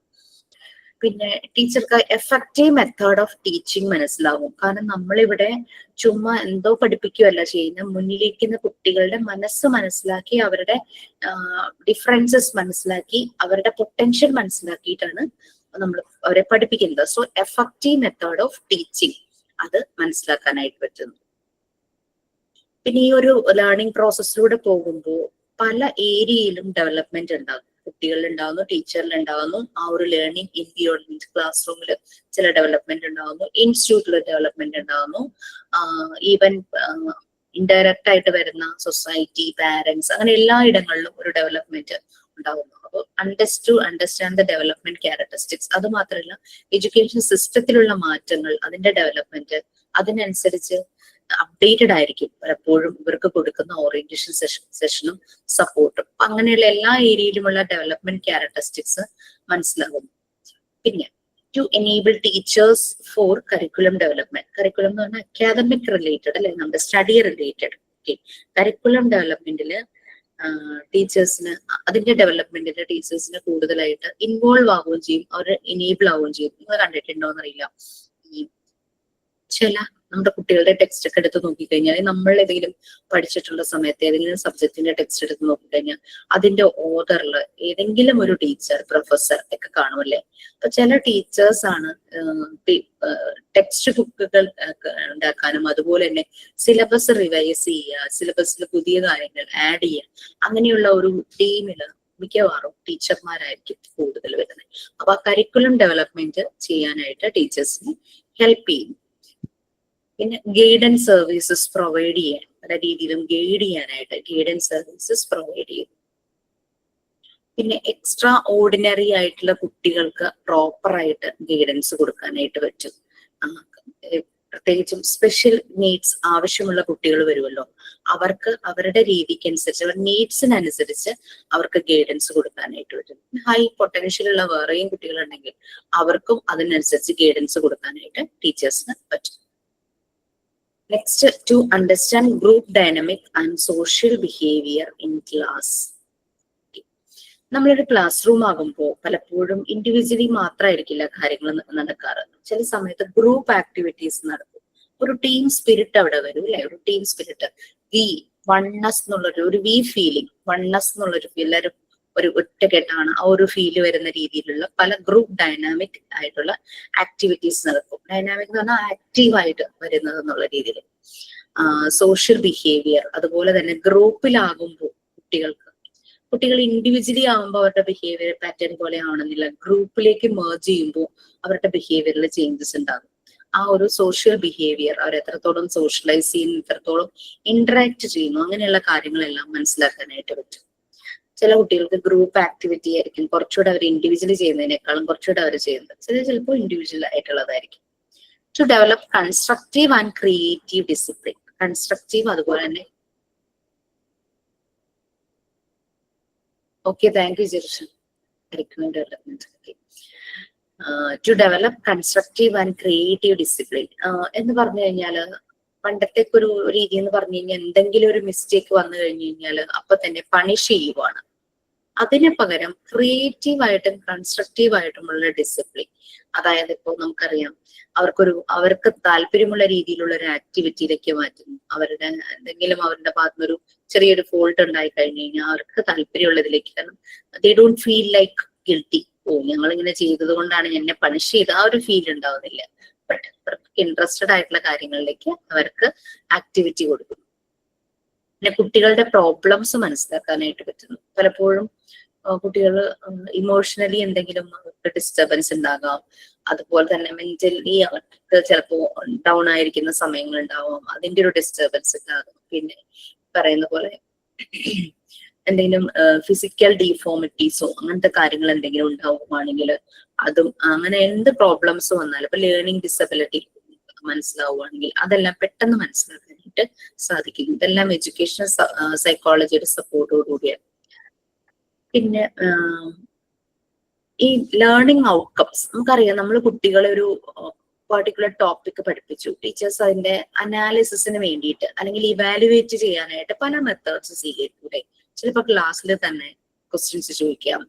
പിന്നെ ടീച്ചർക്ക് എഫക്റ്റീവ് മെത്തേഡ് ഓഫ് ടീച്ചിങ് മനസ്സിലാവും. കാരണം നമ്മളിവിടെ ചുമ്മാ എന്തോ പഠിപ്പിക്കുകയല്ല ചെയ്യുന്നത്, മുന്നിലിരിക്കുന്ന കുട്ടികളുടെ മനസ്സ് മനസ്സിലാക്കി അവരുടെ ഡിഫറൻസസ് മനസ്സിലാക്കി അവരുടെ പൊട്ടൻഷ്യൽ മനസ്സിലാക്കിയിട്ടാണ് നമ്മൾ അവരെ പഠിപ്പിക്കുന്നത്. So effective method of teaching അത് മനസ്സിലാക്കാനായിട്ട് പറ്റുന്നു. പിന്നെ ഈ ഒരു ലേണിംഗ് പ്രോസസ്സിലൂടെ പോകുമ്പോൾ പല ഏരിയയിലും ഡെവലപ്മെന്റ് ഉണ്ടാകും. കുട്ടികളിൽ ഉണ്ടാവുന്നു, ടീച്ചറിൽ ഉണ്ടാവുന്നു, ആ ഒരു ലേണിംഗ് എൻവിയോൺമെന്റ്, ക്ലാസ് റൂമിൽ ചില ഡെവലപ്മെന്റ് ഉണ്ടാവുന്നു, ഇൻസ്റ്റിറ്റ്യൂട്ടിൽ ഡെവലപ്മെന്റ് ഉണ്ടാവുന്നു, ഈവൻ ഇൻഡയറക്റ്റ് ആയിട്ട് വരുന്ന സൊസൈറ്റി, പാരന്റ്സ്, അങ്ങനെ എല്ലാ ഇടങ്ങളിലും ഒരു ഡെവലപ്മെന്റ് ഉണ്ടാവുന്നു. അപ്പോൾ അണ്ടർസ്റ്റാൻഡ് ദ ഡെവലപ്മെന്റ് ക്യാരക്ടറിസ്റ്റിക്സ്, അത് മാത്രമല്ല എഡ്യൂക്കേഷൻ സിസ്റ്റത്തിലുള്ള മാറ്റങ്ങൾ, അതിന്റെ ഡെവലപ്മെന്റ്, അതിനനുസരിച്ച് അപ്ഡേറ്റഡ് ആയിരിക്കും പലപ്പോഴും ഇവർക്ക് കൊടുക്കുന്ന ഓറിയന്റേഷൻ സെഷനും സപ്പോർട്ടും. അങ്ങനെയുള്ള എല്ലാ ഏരിയയിലുമുള്ള ഡെവലപ്മെന്റ് ക്യാരക്ടറിസ്റ്റിക്സ് മനസ്സിലാകും. പിന്നെ to enable teachers for curriculum development. Curriculum എന്ന് പറഞ്ഞാൽ അക്കാദമിക് റിലേറ്റഡ് അല്ലെ, നമ്മുടെ സ്റ്റഡി റിലേറ്റഡ്. ഓക്കെ, കരിക്കുലം ഡെവലപ്മെന്റില് ടീച്ചേഴ്സിന്, അതിന്റെ ഡെവലപ്മെന്റിന് ടീച്ചേഴ്സിന് കൂടുതലായിട്ട് ഇൻവോൾവ് ആവുകയും ചെയ്യും, അവർ ഇനേബിൾ ആവുകയും ചെയ്യും. നിങ്ങൾ കണ്ടിട്ടുണ്ടോന്ന് അറിയില്ല, ഈ ചില നമ്മുടെ കുട്ടികളുടെ ടെക്സ്റ്റ് ഒക്കെ എടുത്ത് നോക്കിക്കഴിഞ്ഞാൽ, നമ്മൾ ഏതെങ്കിലും പഠിച്ചിട്ടുള്ള സമയത്ത് ഏതെങ്കിലും സബ്ജക്റ്റിന്റെ ടെക്സ്റ്റ് എടുത്ത് നോക്കിക്കഴിഞ്ഞാൽ അതിന്റെ ഓർഡറിൽ ഏതെങ്കിലും ഒരു ടീച്ചർ, പ്രൊഫസർ ഒക്കെ കാണുമല്ലേ. അപ്പൊ ചില ടീച്ചേഴ്സ് ആണ് ടെക്സ്റ്റ് ബുക്കുകൾ ഉണ്ടാക്കാനും അതുപോലെ തന്നെ സിലബസ് റിവൈസ് ചെയ്യുക, സിലബസിൽ പുതിയ കാര്യങ്ങൾ ആഡ് ചെയ്യുക, അങ്ങനെയുള്ള ഒരു ടീമില് മിക്കവാറും ടീച്ചർമാരായിരിക്കും കൂടുതൽ വരുന്നത്. അപ്പൊ ആ കരിക്കുലം ഡെവലപ്മെന്റ് ചെയ്യാനായിട്ട് ടീച്ചേഴ്സിന് ഹെൽപ്പ് ചെയ്യും. പിന്നെ ഗൈഡൻസ് സർവീസസ് പ്രൊവൈഡ് ചെയ്യാൻ, പല രീതിയിലും ഗൈഡ് ചെയ്യാനായിട്ട് ഗൈഡൻസ് സർവീസസ് പ്രൊവൈഡ് ചെയ്യും. പിന്നെ എക്സ്ട്രാ ഓർഡിനറി ആയിട്ടുള്ള കുട്ടികൾക്ക് പ്രോപ്പർ ആയിട്ട് ഗൈഡൻസ് കൊടുക്കാനായിട്ട് പറ്റും. പ്രത്യേകിച്ചും സ്പെഷ്യൽ നീഡ്സ് ആവശ്യമുള്ള കുട്ടികൾ വരുമല്ലോ, അവർക്ക് അവരുടെ രീതിക്ക് അനുസരിച്ച്, അവരുടെ നീഡ്സിനനുസരിച്ച് അവർക്ക് ഗൈഡൻസ് കൊടുക്കാനായിട്ട് പറ്റും. ഹൈ പൊട്ടൻഷ്യൽ ഉള്ള വേറെയും കുട്ടികളുണ്ടെങ്കിൽ അവർക്കും അതിനനുസരിച്ച് ഗൈഡൻസ് കൊടുക്കാനായിട്ട് ടീച്ചേഴ്സിന് പറ്റും. Next, to understand group dynamic and social behavior in class. നമ്മളൊരു ക്ലാസ് റൂം ആകുമ്പോൾ പലപ്പോഴും ഇൻഡിവിജ്വലി മാത്രമായിരിക്കില്ല കാര്യങ്ങൾ നടക്കാറ്. ചില സമയത്ത് ഗ്രൂപ്പ് ആക്ടിവിറ്റീസ് നടക്കും. ഒരു ടീം സ്പിരിറ്റ് അവിടെ വരും അല്ലെ, ഒരു ടീം സ്പിരിറ്റ്, വണ്ണസ് എന്നുള്ളൊരു ഒരു ഫീലിംഗ്, വണ്ണസ് എന്നുള്ളൊരു എല്ലാവരും ഒരു ഒറ്റക്കെട്ടാണ്, ആ ഒരു ഫീല് വരുന്ന രീതിയിലുള്ള പല ഗ്രൂപ്പ് ഡൈനാമിക് ആയിട്ടുള്ള ആക്ടിവിറ്റീസ് നടക്കും. ഡൈനാമിക് എന്ന് പറഞ്ഞാൽ ആക്റ്റീവായിട്ട് വരുന്നത് എന്നുള്ള രീതിയിൽ. സോഷ്യൽ ബിഹേവിയർ, അതുപോലെ തന്നെ ഗ്രൂപ്പിലാകുമ്പോൾ കുട്ടികൾ ഇൻഡിവിജ്വലി ആകുമ്പോൾ അവരുടെ ബിഹേവിയർ പാറ്റേൺ പോലെ ആവണമെന്നില്ല, ഗ്രൂപ്പിലേക്ക് മേർജ് ചെയ്യുമ്പോൾ അവരുടെ ബിഹേവിയറിൽ ചേഞ്ചസ് ഉണ്ടാകും. ആ ഒരു സോഷ്യൽ ബിഹേവിയർ, അവർ എത്രത്തോളം സോഷ്യലൈസ് ചെയ്യുന്നു, എത്രത്തോളം ഇന്ററാക്ട് ചെയ്യുന്നു, അങ്ങനെയുള്ള കാര്യങ്ങളെല്ലാം മനസ്സിലാക്കാനായിട്ട് പറ്റും. ചില കുട്ടികൾക്ക് ഗ്രൂപ്പ് ആക്ടിവിറ്റി ആയിരിക്കും കുറച്ചുകൂടെ അവർ ഇൻഡിവിജ്വലി ചെയ്യുന്നതിനേക്കാളും കുറച്ചുകൂടെ അവർ ചെയ്യുന്നത്, ചിലപ്പോൾ ഇൻഡിവിജ്വൽ ആയിട്ടുള്ളതായിരിക്കും. To develop constructive and creative discipline. Constructive അതുപോലെ തന്നെ okay, thank you Jirshan. Curriculum development. To develop constructive and creative discipline എന്ന് പറഞ്ഞു കഴിഞ്ഞാല്, പണ്ടത്തെ ഒരു രീതി എന്ന് പറഞ്ഞു കഴിഞ്ഞാൽ എന്തെങ്കിലും ഒരു മിസ്റ്റേക്ക് വന്നു കഴിഞ്ഞു കഴിഞ്ഞാൽ അപ്പൊ തന്നെ പണിഷ് ചെയ്യുവാണ്. അതിന് പകരം ക്രിയേറ്റീവായിട്ടും കൺസ്ട്രക്റ്റീവായിട്ടുമുള്ള ഡിസിപ്ലിൻ, അതായത് ഇപ്പോൾ നമുക്കറിയാം അവർക്ക് താല്പര്യമുള്ള രീതിയിലുള്ള ഒരു ആക്ടിവിറ്റിയിലേക്ക് മാറ്റുന്നു. അവരുടെ എന്തെങ്കിലും അവരുടെ ഭാഗത്തുനിന്നൊരു ചെറിയൊരു ഫോൾട്ട് ഉണ്ടായി കഴിഞ്ഞു കഴിഞ്ഞാൽ അവർക്ക് താല്പര്യമുള്ളതിലേക്ക്, കാരണം they don't feel like guilty, ഞങ്ങൾ ഇങ്ങനെ ചെയ്തത് കൊണ്ടാണ് എന്നെ പണിഷ് ചെയ്ത്, ആ ഒരു ഫീൽ ഉണ്ടാവുന്നില്ല. ബട്ട് അവർക്ക് ഇൻട്രസ്റ്റഡ് ആയിട്ടുള്ള കാര്യങ്ങളിലേക്ക് അവർക്ക് ആക്ടിവിറ്റി കൊടുക്കുന്നു. പിന്നെ കുട്ടികളുടെ പ്രോബ്ലംസ് മനസ്സിലാക്കാനായിട്ട് പറ്റുന്നു. പലപ്പോഴും കുട്ടികൾ ഇമോഷണലി എന്തെങ്കിലും ഡിസ്റ്റർബൻസ് ഉണ്ടാകാം, അതുപോലെ തന്നെ മെന്റലി അവർക്ക് ചിലപ്പോൾ ഡൗൺ ആയിരിക്കുന്ന സമയങ്ങൾ ഉണ്ടാവാം, അതിന്റെ ഒരു ഡിസ്റ്റർബൻസ് ഉണ്ടാകും. പിന്നെ പറയുന്ന പോലെ എന്തെങ്കിലും ഫിസിക്കൽ ഡീഫോമിറ്റീസോ അങ്ങനത്തെ കാര്യങ്ങൾ എന്തെങ്കിലും ഉണ്ടാവുകയാണെങ്കിൽ അതും, അങ്ങനെ എന്ത് പ്രോബ്ലംസ് വന്നാലും ഇപ്പൊ ലേണിംഗ് ഡിസബിലിറ്റി മനസ്സിലാവുകയാണെങ്കിൽ അതെല്ലാം പെട്ടെന്ന് മനസ്സിലാക്കാനായിട്ട് സാധിക്കും. ഇതെല്ലാം എഡ്യൂക്കേഷണൽ സൈക്കോളജിയുടെ സപ്പോർട്ടോടുകൂടിയാണ്. പിന്നെ ഈ ലേണിംഗ് ഔട്ട്കംസ്, നമുക്കറിയാം നമ്മൾ കുട്ടികളെ ഒരു പർട്ടിക്കുലർ ടോപ്പിക് പഠിപ്പിച്ചു, ടീച്ചേഴ്സ് അതിന്റെ അനാലിസിസിന് വേണ്ടിയിട്ട് അല്ലെങ്കിൽ ഇവാലുവേറ്റ് ചെയ്യാനായിട്ട് പല മെത്തേഡ്സ് സ്വീകരിക്കൂടെ. ചിലപ്പോൾ ക്ലാസ്സിൽ തന്നെ ക്വസ്റ്റ്യൻസ് ചോദിക്കാം,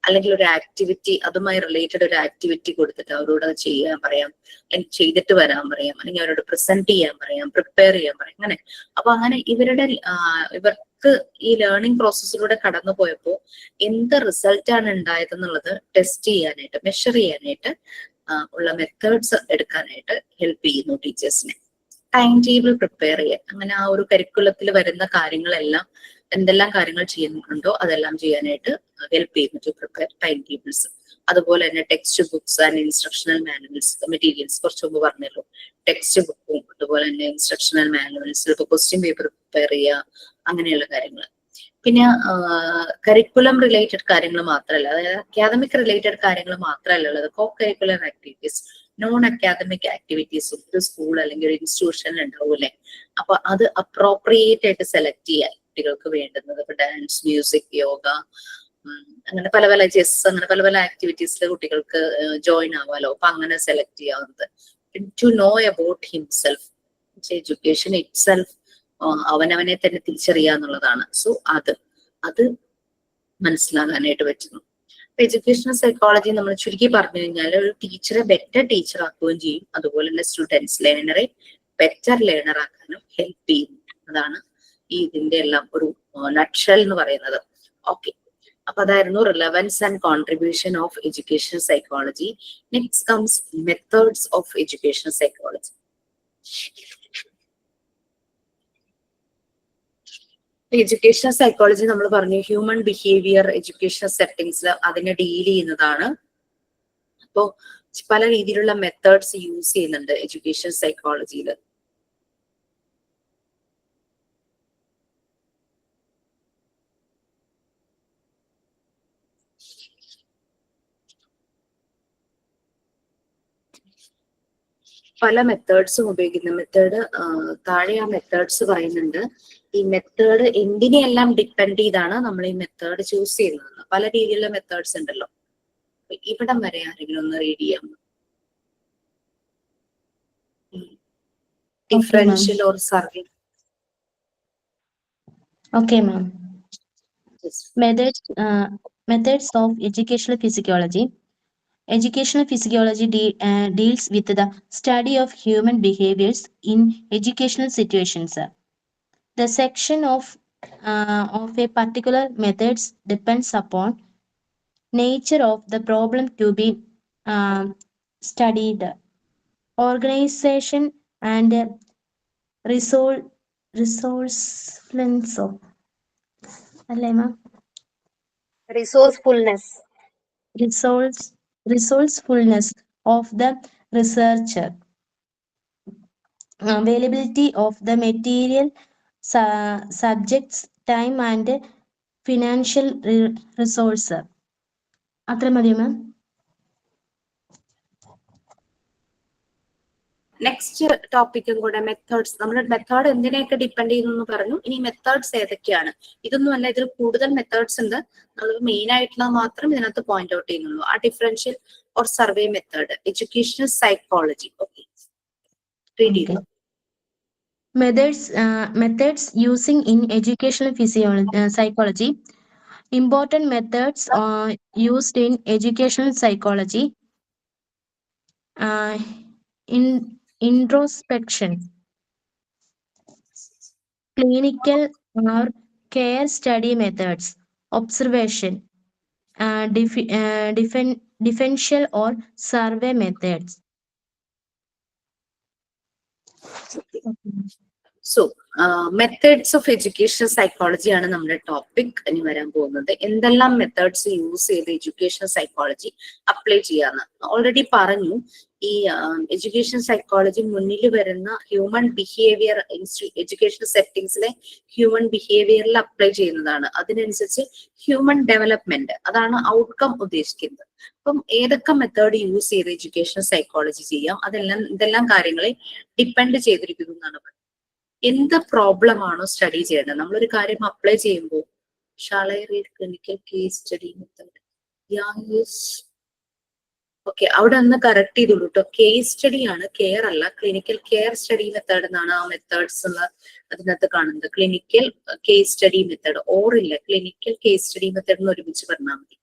അല്ലെങ്കിൽ ഒരു ആക്ടിവിറ്റി, അതുമായി റിലേറ്റഡ് ഒരു ആക്ടിവിറ്റി കൊടുത്തിട്ട് അവരോട് അത് ചെയ്യാൻ പറയാം, ചെയ്തിട്ട് വരാൻ പറയാം, അല്ലെങ്കിൽ അവരോട് പ്രസന്റ് ചെയ്യാൻ പറയാം, പ്രിപ്പയർ ചെയ്യാൻ പറയാം, അങ്ങനെ. അപ്പൊ അങ്ങനെ ഇവർക്ക് ഈ ലേണിംഗ് പ്രോസസ്സിലൂടെ കടന്നു പോയപ്പോൾ എന്ത് റിസൾട്ടാണ് ഉണ്ടായതെന്നുള്ളത് ടെസ്റ്റ് ചെയ്യാനായിട്ട്, മെഷർ ചെയ്യാനായിട്ട് ഉള്ള മെത്തേഡ്സ് എടുക്കാനായിട്ട് ഹെൽപ്പ് ചെയ്യുന്നു ടീച്ചേഴ്സിനെ. ടൈം ടേബിൾ പ്രിപ്പയർ ചെയ്യാൻ, അങ്ങനെ ആ ഒരു കരിക്കുലത്തിൽ വരുന്ന കാര്യങ്ങളെല്ലാം, എന്തെല്ലാം കാര്യങ്ങൾ ചെയ്യുന്നുണ്ടോ അതെല്ലാം ചെയ്യാനായിട്ട് ഹെൽപ്പ് ചെയ്യുന്നു ടു പ്രിപ്പയർ ടൈം ടേബിൾസ്. അതുപോലെ തന്നെ text books and instructional manuals, materials കുറച്ച് മുമ്പ് പറഞ്ഞല്ലോ, ടെക്സ്റ്റ് ബുക്കും അതുപോലെ തന്നെ ഇൻസ്ട്രക്ഷണൽ മാനുവൽസ്, ഇപ്പൊ ക്വസ്റ്റ്യൻ പേപ്പർ പ്രിപ്പയർ ചെയ്യുക, അങ്ങനെയുള്ള കാര്യങ്ങൾ. പിന്നെ കരിക്കുലം റിലേറ്റഡ് കാര്യങ്ങൾ മാത്രമല്ല, അതായത് അക്കാദമിക് റിലേറ്റഡ് കാര്യങ്ങൾ മാത്രമല്ല ഉള്ളത്, co curricular activities, non academic ആക്ടിവിറ്റീസും ഒരു സ്കൂൾ അല്ലെങ്കിൽ ഒരു ഇൻസ്റ്റിറ്റ്യൂഷനിൽ ഉണ്ടാവൂലേ. അപ്പൊ അത് അപ്രോപ്രിയേറ്റ് ആയിട്ട് സെലക്ട് ചെയ്യാൻ കുട്ടികൾക്ക് വേണ്ടുന്നത്, ഇപ്പൊ ഡാൻസ്, മ്യൂസിക്, യോഗ, അങ്ങനെ പല പല ചെസ്, അങ്ങനെ പല പല ആക്ടിവിറ്റീസിൽ കുട്ടികൾക്ക് ജോയിൻ ആവാലോ. അപ്പൊ അങ്ങനെ സെലക്ട് ചെയ്യാവുന്നത്. To know about himself, education itself, അവനവനെ തന്നെ തിരിച്ചറിയാന്നുള്ളതാണ്. സോ അത് മനസ്സിലാകാനായിട്ട് പറ്റുന്നു. എഡ്യൂക്കേഷണൽ സൈക്കോളജി നമ്മൾ ചുരുക്കി പറഞ്ഞു കഴിഞ്ഞാൽ ഒരു ടീച്ചറെ ബെറ്റർ ടീച്ചർ ആക്കുകയും ചെയ്യും, അതുപോലെ തന്നെ സ്റ്റുഡൻസ് ലേണറെ ബെറ്റർ ലേണർ ആക്കാനും ഹെൽപ്പ് ചെയ്യും. അതാണ് ഈ ഇതിന്റെ എല്ലാം ഒരു നട്ട്ഷെൽ എന്ന് പറയുന്നത്. ഓക്കെ, അപ്പൊ അതായിരുന്നു relevance and contribution of educational psychology. Next comes methods of educational psychology. Educational psychology നമ്മൾ പറഞ്ഞു ഹ്യൂമൻ ബിഹേവിയർ എഡ്യൂക്കേഷണൽ സെറ്റിംഗ്സിൽ അതിനെ ഡീൽ ചെയ്യുന്നതാണ്. അപ്പോ പല രീതിയിലുള്ള മെത്തേഡ്സ് യൂസ് ചെയ്യുന്നുണ്ട് എഡ്യൂക്കേഷൻ സൈക്കോളജിയിൽ. പല മെത്തേഡ്സും ഉപയോഗിക്കുന്ന മെത്തേഡ് താഴെ ആ മെത്തേഡ്സ് പറയുന്നുണ്ട്. ഈ മെത്തേഡ് എന്തിനെയെല്ലാം ഡിപ്പെൻഡ് ചെയ്താണ് നമ്മൾ ഈ മെത്തേഡ് ചൂസ് ചെയ്യുന്നത്. പല രീതിയിലുള്ള മെത്തേഡ്സ് ഉണ്ടല്ലോ. ഇവിടം വരെ ആരെങ്കിലും ഒന്ന് റീഡ് ചെയ്യാം. Differential or survey. Okay, ma'am. Methods of educational physiology. Educational physiology deals with the study of human behaviors in educational situations. The section of a particular methods depends upon nature of the problem to be studied, organization and resourcefulness of Resourcefulness. resourcefulness of the researcher, availability of the material, subjects, time and financial resource. അത്ര മതിയോ മാം? Next ടോപ്പിക്കും കൂടെ methods. നമ്മൾ method എന്തിനെയൊക്കെ depend ചെയ്യുന്നു പറഞ്ഞു. ഇനി methods ഏതൊക്കെയാണ്? ഇതൊന്നുമല്ല, ഇതിൽ കൂടുതൽ മെത്തേഡ്സ് ഉണ്ട്. നമ്മൾ മെയിൻ ആയിട്ടുള്ള മാത്രം ഇതിനകത്ത് പോയിന്റ് ഔട്ട് ചെയ്യുന്നുള്ളൂ. ആ differential or survey method educational psychology. Okay, Methods using in educational psychology. Important methods used in educational psychology. Introspection, clinical or care study methods, observation, differential or survey methods. So methods of education psychology ആണ് നമ്മുടെ topic ഇനി വരാൻ പോകുന്നത്. എന്തെല്ലാം methods use ചെയ്ത് education psychology apply ചെയ്യാന്ന് already പറഞ്ഞു. ഈ എഡ്യൂക്കേഷൻ സൈക്കോളജി മുന്നിൽ വരുന്ന ഹ്യൂമൻ ബിഹേവിയർ എഡ്യൂക്കേഷൻ സെറ്റിംഗ്സിലെ ഹ്യൂമൻ ബിഹേവിയറിൽ അപ്ലൈ ചെയ്യുന്നതാണ്. അതിനനുസരിച്ച് ഹ്യൂമൻ ഡെവലപ്മെന്റ്, അതാണ് ഔട്ട്കം ഉദ്ദേശിക്കുന്നത്. അപ്പം ഏതൊക്കെ മെത്തേഡ് യൂസ് ചെയ്ത് എഡ്യൂക്കേഷൻ സൈക്കോളജി ചെയ്യാം, ഇതെല്ലാം കാര്യങ്ങളെ ഡിപ്പെൻഡ് ചെയ്തിരിക്കുന്നു എന്നാണ് പറയുന്നത്. എന്ത് പ്രോബ്ലം ആണോ സ്റ്റഡി ചെയ്യേണ്ടത്, നമ്മളൊരു കാര്യം അപ്ലൈ ചെയ്യുമ്പോൾ clinical case study method. Okay, അവിടെ ഒന്ന് കറക്റ്റ് ചെയ്തോളൂ കേട്ടോ. കേസ് സ്റ്റഡി ആണ്, കെയർ അല്ല. ക്ലിനിക്കൽ കെയർ സ്റ്റഡി മെത്തേഡ് എന്നാണ് ആ മെത്തേഡ്സ് ഉള്ള അതിനകത്ത് കാണുന്നത്. ക്ലിനിക്കൽ കേസ് സ്റ്റഡി മെത്തേഡ് ഓറില്ല, ക്ലിനിക്കൽ കേസ് സ്റ്റഡി മെത്തേഡ് എന്ന് ഒരുമിച്ച് പറഞ്ഞാൽ മതി.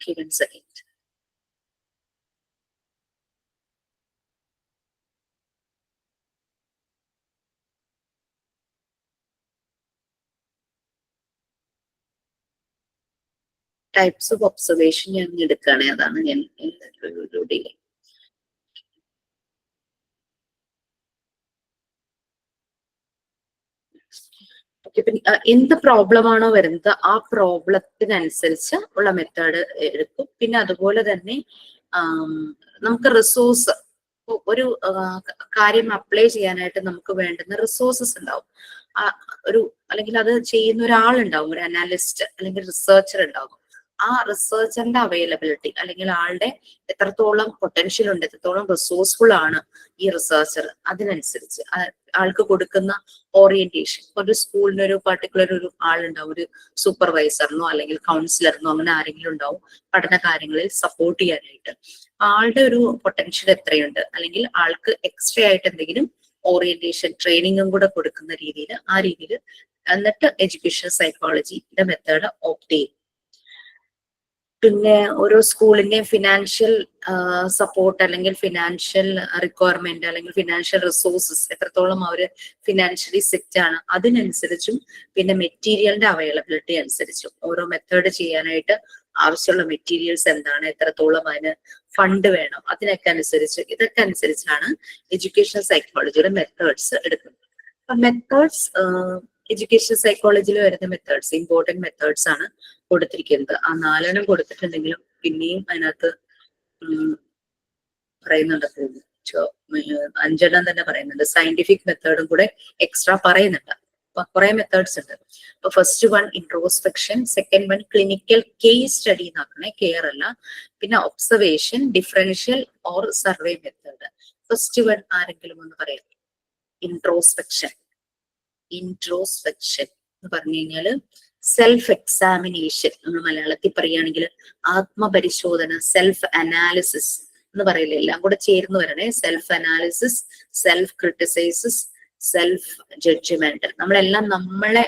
Okay, 1 second. Types of observation ഞാൻ എടുക്കുകയാണെ, അതാണ് ഞാൻ ഡിലേ. എന്ത് പ്രോബ്ലം ആണോ വരുന്നത് ആ പ്രോബ്ലത്തിനനുസരിച്ച് ഉള്ള മെത്തേഡ് എടുക്കും. പിന്നെ അതുപോലെ തന്നെ നമുക്ക് റിസോഴ്സ്, ഒരു കാര്യം അപ്ലൈ ചെയ്യാനായിട്ട് നമുക്ക് വേണ്ടുന്ന റിസോഴ്സസ് ഉണ്ടാവും. അല്ലെങ്കിൽ അത് ചെയ്യുന്ന ഒരാളുണ്ടാവും, ഒരു അനാലിസ്റ്റ് അല്ലെങ്കിൽ റിസർച്ചർ ഉണ്ടാവും. ആ റിസർച്ചറിന്റെ അവൈലബിലിറ്റി അല്ലെങ്കിൽ ആളുടെ എത്രത്തോളം പൊട്ടൻഷ്യൽ ഉണ്ട്, എത്രത്തോളം റിസോഴ്സ്ഫുൾ ആണ് ഈ റിസർച്ചർ, അതിനനുസരിച്ച് ആൾക്ക് കൊടുക്കുന്ന ഓറിയന്റേഷൻ. ഒരു സ്കൂളിന് ഒരു പർട്ടിക്കുലർ ഒരു ആളുണ്ടാവും, ഒരു സൂപ്പർവൈസറിനോ അല്ലെങ്കിൽ കൗൺസിലറിനോ അങ്ങനെ ആരെങ്കിലും ഉണ്ടാവും പഠന കാര്യങ്ങളിൽ സപ്പോർട്ട് ചെയ്യാനായിട്ട്. ആളുടെ ഒരു പൊട്ടൻഷ്യൽ എത്രയുണ്ട്, അല്ലെങ്കിൽ ആൾക്ക് എക്സ്ട്രാ ആയിട്ട് എന്തെങ്കിലും ഓറിയന്റേഷൻ ട്രെയിനിങ്ങും കൂടെ കൊടുക്കുന്ന രീതിയിൽ, ആ രീതിയിൽ എന്നിട്ട് എഡ്യൂക്കേഷൻ സൈക്കോളജിയുടെ മെത്തേഡ് ഓപ്റ്റ് ചെയ്യും. പിന്നെ ഓരോ സ്കൂളിന്റെ ഫിനാൻഷ്യൽ സപ്പോർട്ട് അല്ലെങ്കിൽ ഫിനാൻഷ്യൽ റിക്വയർമെന്റ് അല്ലെങ്കിൽ ഫിനാൻഷ്യൽ റിസോഴ്സസ് എത്രത്തോളം അവര് ഫിനാൻഷ്യലി സെറ്റ് ആണ് അതിനനുസരിച്ചും പിന്നെ മെറ്റീരിയലിന്റെ അവൈലബിലിറ്റി അനുസരിച്ചും ഓരോ മെത്തേഡ് ചെയ്യാനായിട്ട് ആവശ്യമുള്ള മെറ്റീരിയൽസ് എന്താണ്, എത്രത്തോളം അതിന് ഫണ്ട് വേണം, അതിനൊക്കെ അനുസരിച്ച് ഇതൊക്കെ അനുസരിച്ചാണ് എഡ്യൂക്കേഷൻ സൈക്കോളജിയുടെ മെത്തേഡ്സ് എടുക്കുന്നത്. അപ്പൊ മെത്തേഡ്സ് എഡ്യൂക്കേഷൻ സൈക്കോളജിയിൽ വരുന്ന മെത്തേഡ്സ് ഇമ്പോർട്ടന്റ് മെത്തേഡ്സ് ആണ് കൊടുത്തിരിക്കുന്നത്. ആ 4 കൊടുത്തിട്ടുണ്ടെങ്കിലും പിന്നെയും അതിനകത്ത് പറയുന്നുണ്ട്, 5 തന്നെ പറയുന്നുണ്ട്. സയന്റിഫിക് മെത്തേഡും കൂടെ എക്സ്ട്രാ പറയുന്നുണ്ട്. അപ്പൊ കുറെ മെത്തേഡ്സ് ഉണ്ട്. അപ്പൊ first one introspection, second one clinical case study എന്നാക്കണേ, കെയർ അല്ല. പിന്നെ observation, differential or survey method. First one ആരെങ്കിലും ഒന്ന് പറയാം. ഇൻട്രോസ്പെക്ഷൻ. ഇൻട്രോസ്പെക്ഷൻ എന്ന് പറഞ്ഞു കഴിഞ്ഞാല് സെൽഫ് എക്സാമിനേഷൻ, നമ്മൾ മലയാളത്തിൽ പറയുകയാണെങ്കിൽ ആത്മപരിശോധന, സെൽഫ് അനാലിസിസ് എന്ന് പറയില്ല, എല്ലാം കൂടെ ചേർന്ന് വരണേ. Self analysis, self criticism, self judgement. നമ്മളെല്ലാം നമ്മളെ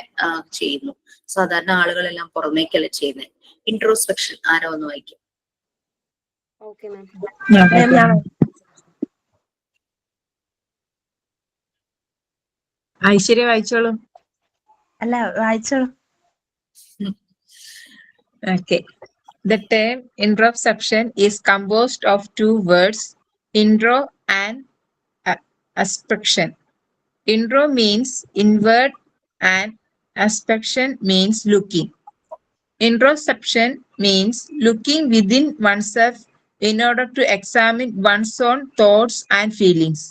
ചെയ്യുന്നു. സാധാരണ ആളുകളെല്ലാം പുറമേക്കല്ല ചെയ്യുന്നത്. ഇൻട്രോസ്പെക്ഷൻ ആരോ ഒന്ന് വായിക്കും. Okay ma'am. ഐശ്വര്യ വായിച്ചോളൂ. അല്ല, വായിച്ചോളൂ. Okay. The term introspection is composed of 2 words, intro and aspection. Intro means inward and aspection means looking. Introspection means looking within oneself in order to examine one's own thoughts and feelings.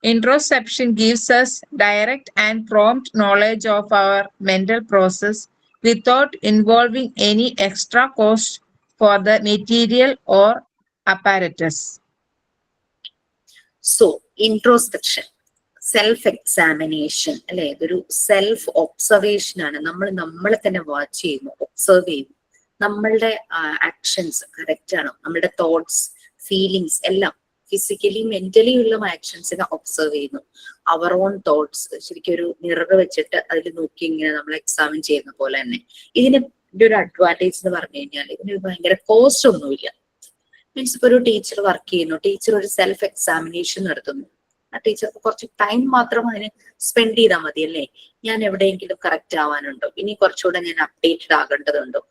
Introspection gives us direct and prompt knowledge of our mental process without involving any extra cost for the material or apparatus. So, introspection, self examination അല്ലെ, ഇതൊരു self observation ആണ്. നമ്മൾ നമ്മളെ തന്നെ watch ചെയ്യുന്നു, observe ചെയ്യുന്നു. നമ്മളുടെ actions correct ആണോ, നമ്മളുടെ തോട്ട്സ്, ഫീലിങ്സ് എല്ലാം ഫിസിക്കലി മെന്റലി ഉള്ള ആക്ഷൻസിനെ ഒബ്സർവ് ചെയ്യുന്നു. അവർ ഓൺ തോട്ട്സ് ശരിക്കും ഒരു മിറർ വെച്ചിട്ട് അതിൽ നോക്കി ഇങ്ങനെ നമ്മൾ എക്സാമിൻ ചെയ്യുന്ന പോലെ തന്നെ. ഇതിന്റെ ഒരു അഡ്വാൻറ്റേജ് എന്ന് പറഞ്ഞു കഴിഞ്ഞാൽ ഇതിന് ഭയങ്കര കോസ്റ്റ് ഒന്നുമില്ല. മീൻസ് ഇപ്പൊ ഒരു ടീച്ചർ വർക്ക് ചെയ്യുന്നു, ടീച്ചർ ഒരു സെൽഫ് എക്സാമിനേഷൻ നടത്തുന്നു. ആ ടീച്ചർക്ക് കുറച്ച് ടൈം മാത്രം അതിന് സ്പെൻഡ് ചെയ്താൽ മതി അല്ലേ. ഞാൻ എവിടെയെങ്കിലും കറക്റ്റ് ആവാനുണ്ടോ, ഇനി കുറച്ചുകൂടെ ഞാൻ അപ്ഡേറ്റഡ് ആകേണ്ടതുണ്ടോ,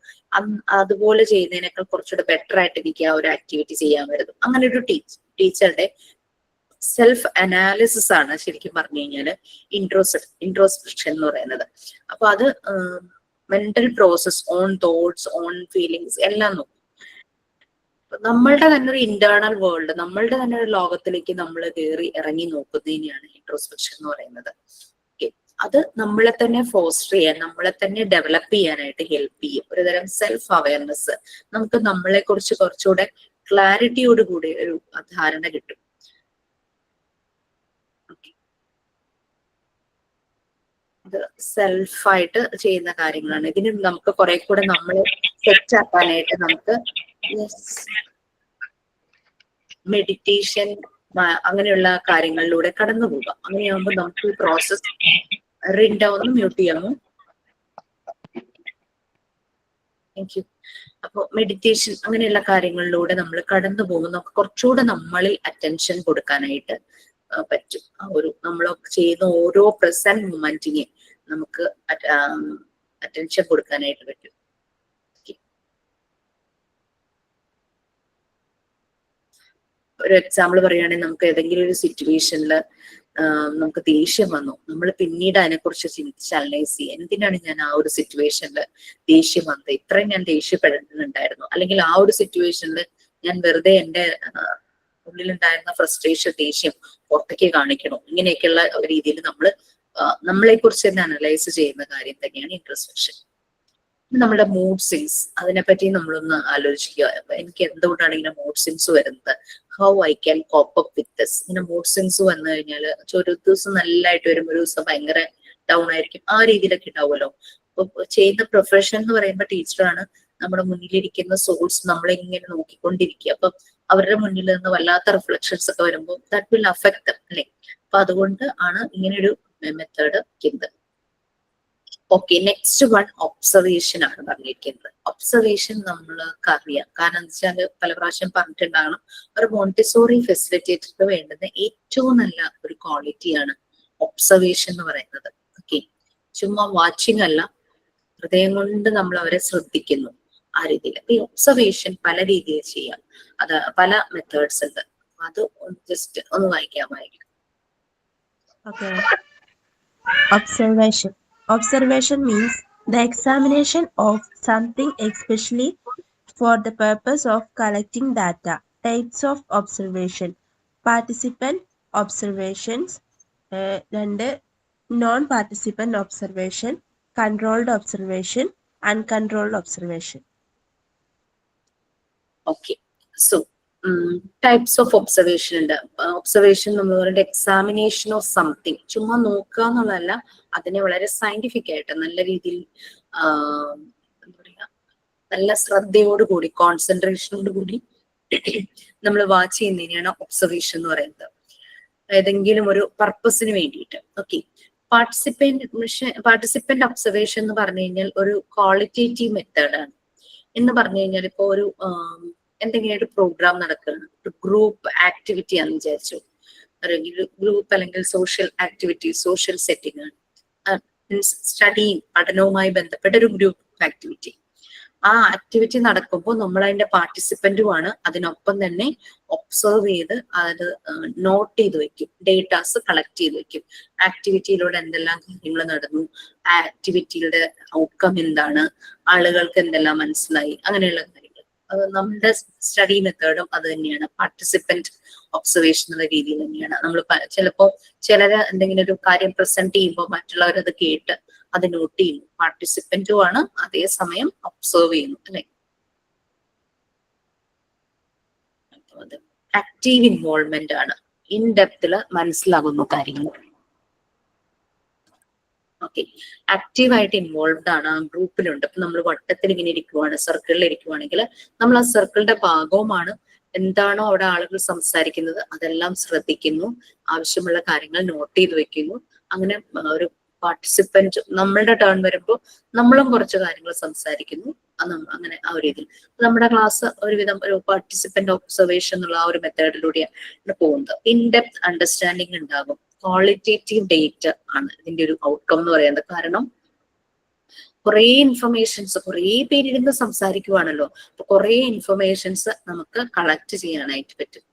അതുപോലെ ചെയ്യുന്നതിനേക്കാൾ കുറച്ചുകൂടെ ബെറ്റർ ആയിട്ട് എനിക്ക് ആ ഒരു ആക്ടിവിറ്റി ചെയ്യാൻ വരുന്നു. അങ്ങനെ ഒരു ടീച്ചറുടെ സെൽഫ് അനാലിസിസ് ആണ് ശരിക്കും പറഞ്ഞു കഴിഞ്ഞാൽ ഇൻട്രോസ്പെക്ഷൻ എന്ന് പറയുന്നത്. അപ്പൊ അത് mental process, on thoughts, on feelings എല്ലാം നോക്കും. നമ്മളുടെ തന്നെ ഒരു ഇന്റേണൽ വേൾഡ്, നമ്മളുടെ തന്നെ ഒരു ലോകത്തിലേക്ക് നമ്മൾ കയറി ഇറങ്ങി നോക്കുന്നതിനെയാണ് ഇൻട്രോസ്പെക്ഷൻ എന്ന് പറയുന്നത്. അത് നമ്മളെ തന്നെ ഫോസ്റ്റർ ചെയ്യാൻ, നമ്മളെ തന്നെ ഡെവലപ്പ് ചെയ്യാനായിട്ട് ഹെൽപ്പ് ചെയ്യും. ഒരുതരം സെൽഫ് അവയർനെസ്, നമുക്ക് നമ്മളെ കുറിച്ച് കുറച്ചുകൂടെ ക്ലാരിറ്റിയോട് കൂടി ഒരു ധാരണ കിട്ടും. ഇത് സെൽഫായിട്ട് ചെയ്യുന്ന കാര്യങ്ങളാണ്. ഇതിന് നമുക്ക് കുറെ കൂടെ നമ്മളെ സെറ്റ് ആക്കാനായിട്ട് നമുക്ക് മെഡിറ്റേഷൻ അങ്ങനെയുള്ള കാര്യങ്ങളിലൂടെ കടന്നു പോകാം. അങ്ങനെയാകുമ്പോൾ നമുക്ക് ഈ പ്രോസസ് റിൻഡൗൺ മ്യൂട്ട് ചെയ്യാമോ? Thank you. അപ്പൊ മെഡിറ്റേഷൻ അങ്ങനെയുള്ള കാര്യങ്ങളിലൂടെ നമ്മൾ കടന്നു പോകുമ്പോൾ നമുക്ക് കുറച്ചുകൂടെ നമ്മളിൽ അറ്റൻഷൻ കൊടുക്കാനായിട്ട് പറ്റും. ആ ഒരു നമ്മളൊക്കെ ചെയ്യുന്ന ഓരോ പ്രസന്റ് മൊമെന്റിനെ നമുക്ക് അറ്റൻഷൻ കൊടുക്കാനായിട്ട് പറ്റും. ഒരു എക്സാമ്പിൾ പറയുകയാണെങ്കിൽ നമുക്ക് ഏതെങ്കിലും ഒരു സിറ്റുവേഷനിൽ നമുക്ക് ദേഷ്യം വന്നു, നമ്മൾ പിന്നീട് അതിനെക്കുറിച്ച് ചിന്തിച്ച് അനലൈസ് ചെയ്യുക. എന്തിനാണ് ഞാൻ ആ ഒരു സിറ്റുവേഷനിൽ ദേഷ്യം വന്നത്, ഇത്രയും ഞാൻ ദേഷ്യപ്പെടുന്നുണ്ടായിരുന്നു, അല്ലെങ്കിൽ ആ ഒരു സിറ്റുവേഷനിൽ ഞാൻ വെറുതെ എൻ്റെ ഉള്ളിലുണ്ടായിരുന്ന ഫ്രസ്ട്രേഷൻ, ദേഷ്യം പുറത്തേക്ക് കാണിക്കണോ, ഇങ്ങനെയൊക്കെയുള്ള രീതിയിൽ നമ്മളെ കുറിച്ച് തന്നെ അനലൈസ് ചെയ്യുന്ന കാര്യം തന്നെയാണ് ഇൻട്രോസ്പെക്ഷൻ. നമ്മുടെ മൂഡ് സ്വിങ്സ് അതിനെപ്പറ്റി നമ്മളൊന്ന് ആലോചിക്കുക. എനിക്ക് എന്തുകൊണ്ടാണ് ഇങ്ങനെ മൂഡ് സ്വിങ്സ് വരുന്നത്, how I can cope up with this. ഇങ്ങനെ മൂഡ് സ്വിങ്സ് വന്നു കഴിഞ്ഞാൽ ഒരു ദിവസം നല്ലതായിട്ട് വരും, ഒരു ദിവസം ഭയങ്കര ഡൗൺ ആയിരിക്കും, ആ രീതിയിലൊക്കെ ഉണ്ടാവുമല്ലോ. അപ്പൊ ചെയ്യുന്ന പ്രൊഫഷൻ എന്ന് പറയുമ്പോൾ ടീച്ചറാണ്, നമ്മുടെ മുന്നിലിരിക്കുന്ന സോഴ്സ് നമ്മളിങ്ങനെ നോക്കിക്കൊണ്ടിരിക്കുക. അപ്പൊ അവരുടെ മുന്നിൽ നിന്ന് വല്ലാത്ത റിഫ്ലക്ഷൻസ് ഒക്കെ വരുമ്പോൾ ദാറ്റ് വിൽ അഫക്ട് അല്ലെ. അപ്പൊ അതുകൊണ്ട് ആണ് ഇങ്ങനെയൊരു മെത്തേഡ് ചെയ്യുന്നത്. ഓക്കെ, നെക്സ്റ്റ് വൺ ഒബ്സർവേഷൻ ആണ് പറഞ്ഞിരിക്കുന്നത്. ഒബ്സർവേഷൻ നമ്മൾക്ക് അറിയാം, കാരണം എന്താ വെച്ചാൽ പല പ്രാവശ്യം പറഞ്ഞിട്ടുണ്ടാകണം, ഒരു മോണ്ടിസോറി ഫെസിലിറ്റേറ്റർക്ക് വേണ്ടുന്ന ഏറ്റവും നല്ല ഒരു ക്വാളിറ്റിയാണ് ഒബ്സർവേഷൻ എന്ന് പറയുന്നത്. ഓക്കെ, ചുമ്മാ വാച്ചിങ് അല്ല, ഹൃദയം കൊണ്ട് നമ്മൾ അവരെ ശ്രദ്ധിക്കുന്നു ആ രീതിയിൽ. ഈ ഒബ്സർവേഷൻ പല രീതിയിൽ ചെയ്യാം, അത് പല മെത്തേഡ്സ് ഉണ്ട്. അത് ജസ്റ്റ് ഒന്ന് വായിക്കാമായിരിക്കും. Okay. Observation. Observation means the examination of something especially for the purpose of collecting data. Types of observation. Participant observations, non-participant observation, controlled observation, uncontrolled observation. Okay, so types of observation ഉണ്ട്. Observation നമ്മൾ പറയുന്നത് examination of something, ചുമ്മാ നോക്കുക എന്നുള്ളതല്ല, അതിനെ വളരെ scientific ആയിട്ട് നല്ല രീതിയിൽ എന്താ പറയാ, നല്ല ശ്രദ്ധയോടുകൂടി കോൺസെൻട്രേഷനോട് കൂടി നമ്മൾ വാച്ച് ചെയ്യുന്നതിനെയാണ് ഒബ്സർവേഷൻ എന്ന് പറയുന്നത്, ഏതെങ്കിലും ഒരു പർപ്പസിന് വേണ്ടിയിട്ട്. ഓക്കെ, പാർട്ടിസിപ്പന്റ് ഒബ്സർവേഷൻ എന്ന് പറഞ്ഞു കഴിഞ്ഞാൽ ഒരു ക്വാളിറ്റേറ്റീവ് മെത്തേഡാണ്. എന്ന് പറഞ്ഞു കഴിഞ്ഞാൽ ഇപ്പൊ ഒരു എന്തെങ്കിലും ഒരു പ്രോഗ്രാം നടക്കുകയാണ്, ഒരു ഗ്രൂപ്പ് ആക്ടിവിറ്റി ആണെന്ന് വിചാരിച്ചു, അല്ലെങ്കിൽ ഗ്രൂപ്പ് അല്ലെങ്കിൽ സോഷ്യൽ ആക്ടിവിറ്റി, സോഷ്യൽ സെറ്റിംഗ് ആണ്, സ്റ്റഡിയും പഠനവുമായി ബന്ധപ്പെട്ട ഒരു ഗ്രൂപ്പ് ആക്ടിവിറ്റി. ആ ആക്ടിവിറ്റി നടക്കുമ്പോൾ നമ്മൾ അതിന്റെ പാർട്ടിസിപ്പന്റുമാണ്, അതിനൊപ്പം തന്നെ ഒബ്സർവ് ചെയ്ത് അത് നോട്ട് ചെയ്ത് വെക്കും, ഡേറ്റാസ് കളക്ട് ചെയ്ത് വെക്കും. ആക്ടിവിറ്റിയിലൂടെ എന്തെല്ലാം കാര്യങ്ങൾ നടന്നു, ആ ആക്ടിവിറ്റിയുടെ ഔട്ട്കം എന്താണ്, ആളുകൾക്ക് എന്തെല്ലാം മനസ്സിലായി, അങ്ങനെയുള്ള കാര്യങ്ങൾ. അത് നമ്മുടെ സ്റ്റഡി മെത്തേഡും അത് തന്നെയാണ്, പാർട്ടിസിപ്പന്റ് ഒബ്സർവേഷൻ എന്ന രീതിയിൽ തന്നെയാണ്. നമ്മൾ ചിലപ്പോ ചിലര് എന്തെങ്കിലും ഒരു കാര്യം പ്രസന്റ് ചെയ്യുമ്പോൾ മറ്റുള്ളവരത് കേട്ട് അത് നോട്ട് ചെയ്യുന്നു, പാർട്ടിസിപ്പന്റും ആണ്, അതേസമയം ഒബ്സർവ് ചെയ്യുന്നു അല്ലെ. ആക്റ്റീവ് ഇൻവോൾവ്മെന്റ് ആണ്, ഇൻ ഡെപ്തില് മനസ്സിലാകുന്നു കാര്യങ്ങൾ. ഓക്കെ, ആക്റ്റീവായിട്ട് ഇൻവോൾവ്ഡ് ആണ്, ആ ഗ്രൂപ്പിലുണ്ട്. ഇപ്പൊ നമ്മൾ വട്ടത്തിൽ ഇങ്ങനെ ഇരിക്കുവാണ്, സർക്കിളിൽ ഇരിക്കുവാണെങ്കിൽ നമ്മൾ ആ സർക്കിളിന്റെ ഭാഗവുമാണ്. എന്താണോ അവിടെ ആളുകൾ സംസാരിക്കുന്നത് അതെല്ലാം ശ്രദ്ധിക്കുന്നു, ആവശ്യമുള്ള കാര്യങ്ങൾ നോട്ട് ചെയ്ത് വെക്കുന്നു. അങ്ങനെ ഒരു പാർട്ടിസിപ്പന്റ് നമ്മളുടെ ടേൺ വരുമ്പോൾ നമ്മളും കുറച്ച് കാര്യങ്ങൾ സംസാരിക്കുന്നു, അങ്ങനെ ആ ഒരു രീതിയിൽ നമ്മുടെ ക്ലാസ് ഒരുവിധം ഒരു പാർട്ടിസിപ്പന്റ് ഒബ്സർവേഷൻ എന്നുള്ള ആ ഒരു മെത്തേഡിലൂടെയാണ് പോകുന്നത്. ഇൻ ഡെപ്ത് അണ്ടർസ്റ്റാൻഡിങ് ഉണ്ടാകും. ക്വാളിറ്റേറ്റീവ് ഡേറ്റ ആണ് ഇതിന്റെ ഒരു ഔട്ട്കം എന്ന് പറയുന്നത്. കാരണം കുറെ ഇൻഫർമേഷൻസ്, കുറെ പേരിരുന്ന് സംസാരിക്കുവാണല്ലോ, അപ്പൊ കുറെ ഇൻഫർമേഷൻസ് നമുക്ക് കളക്ട് ചെയ്യാനായിട്ട് പറ്റും.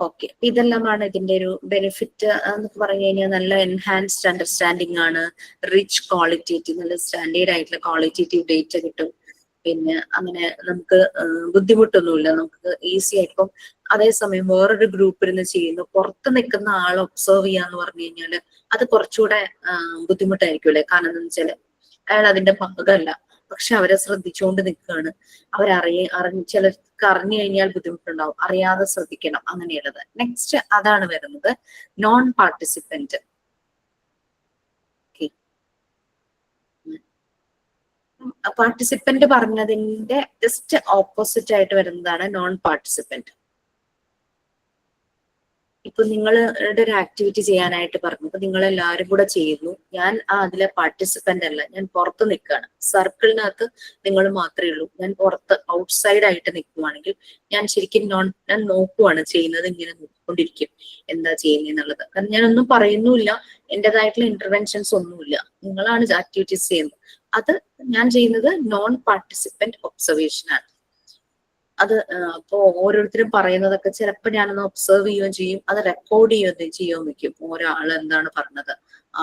ഓക്കെ, ഇതെല്ലാമാണ് ഇതിന്റെ ഒരു ബെനിഫിറ്റ് എന്നൊക്കെ പറഞ്ഞു കഴിഞ്ഞാൽ നല്ല എൻഹാൻസ്ഡ് അണ്ടർസ്റ്റാൻഡിങ് ആണ്, റിച്ച് ക്വാളിറ്റേറ്റീവ്, നല്ല സ്റ്റാൻഡേർഡ് ആയിട്ടുള്ള ക്വാളിറ്റേറ്റീവ് ഡേറ്റ കിട്ടും. പിന്നെ അങ്ങനെ നമുക്ക് ബുദ്ധിമുട്ടൊന്നുമില്ല, നമുക്ക് ഈസി ആയിട്ട്. ഇപ്പം അതേസമയം വേറൊരു ഗ്രൂപ്പ് ഇരുന്ന് ചെയ്യുന്നു, പുറത്ത് നിൽക്കുന്ന ആളെ ഒബ്സർവ് ചെയ്യാന്ന് പറഞ്ഞു കഴിഞ്ഞാല് അത് കുറച്ചുകൂടെ ബുദ്ധിമുട്ടായിരിക്കും അല്ലെ. കാരണം എന്താ വെച്ചാല് അയാൾ അതിന്റെ ഭാഗമല്ല, പക്ഷെ അവരെ ശ്രദ്ധിച്ചുകൊണ്ട് നിൽക്കുകയാണ്. ചിലർക്ക് അറിഞ്ഞു കഴിഞ്ഞാൽ ബുദ്ധിമുട്ടുണ്ടാവും, അറിയാതെ ശ്രദ്ധിക്കണം, അങ്ങനെയുള്ളത്. നെക്സ്റ്റ് അതാണ് വരുന്നത് നോൺ പാർട്ടിസിപ്പന്റ്. പാർട്ടിസിപ്പന്റ് പറഞ്ഞതിന്റെ ജസ്റ്റ് ഓപ്പോസിറ്റ് ആയിട്ട് വരുന്നതാണ് നോൺ പാർട്ടിസിപ്പന്റ്. ഇപ്പൊ നിങ്ങളുടെ ഒരു ആക്ടിവിറ്റി ചെയ്യാനായിട്ട് പറഞ്ഞു, അപ്പൊ നിങ്ങൾ എല്ലാവരും കൂടെ ചെയ്യുന്നു, ഞാൻ അതിലെ പാർട്ടിസിപ്പന്റ് അല്ല, ഞാൻ പുറത്ത് നിൽക്കുകയാണ്. സർക്കിളിനകത്ത് നിങ്ങൾ മാത്രമേ ഉള്ളൂ, ഞാൻ പുറത്ത് ഔട്ട്സൈഡ് ആയിട്ട് നിൽക്കുവാണെങ്കിൽ ഞാൻ ശരിക്കും ഞാൻ നോക്കുവാണ് ചെയ്യുന്നത്, ഇങ്ങനെ നോക്കിക്കൊണ്ടിരിക്കും എന്താ ചെയ്യുന്നത്. കാരണം ഞാനൊന്നും പറയുന്നുമില്ല, എന്റേതായിട്ടുള്ള ഇന്റർവെൻഷൻസ് ഒന്നുമില്ല, നിങ്ങളാണ് ആക്ടിവിറ്റീസ് ചെയ്യുന്നത്. അത് ഞാൻ ചെയ്യുന്നത് നോൺ പാർട്ടിസിപ്പന്റ് ഒബ്സർവേഷൻ ആണ്. അത് അപ്പോ ഓരോരുത്തരും പറയുന്നതൊക്കെ ചിലപ്പോൾ ഞാനൊന്ന് ഒബ്സർവ് ചെയ്യുകയും ചെയ്യും, അത് റെക്കോർഡ് ചെയ്യുകയും വെക്കും, ഒരാൾ എന്താണ് പറഞ്ഞത്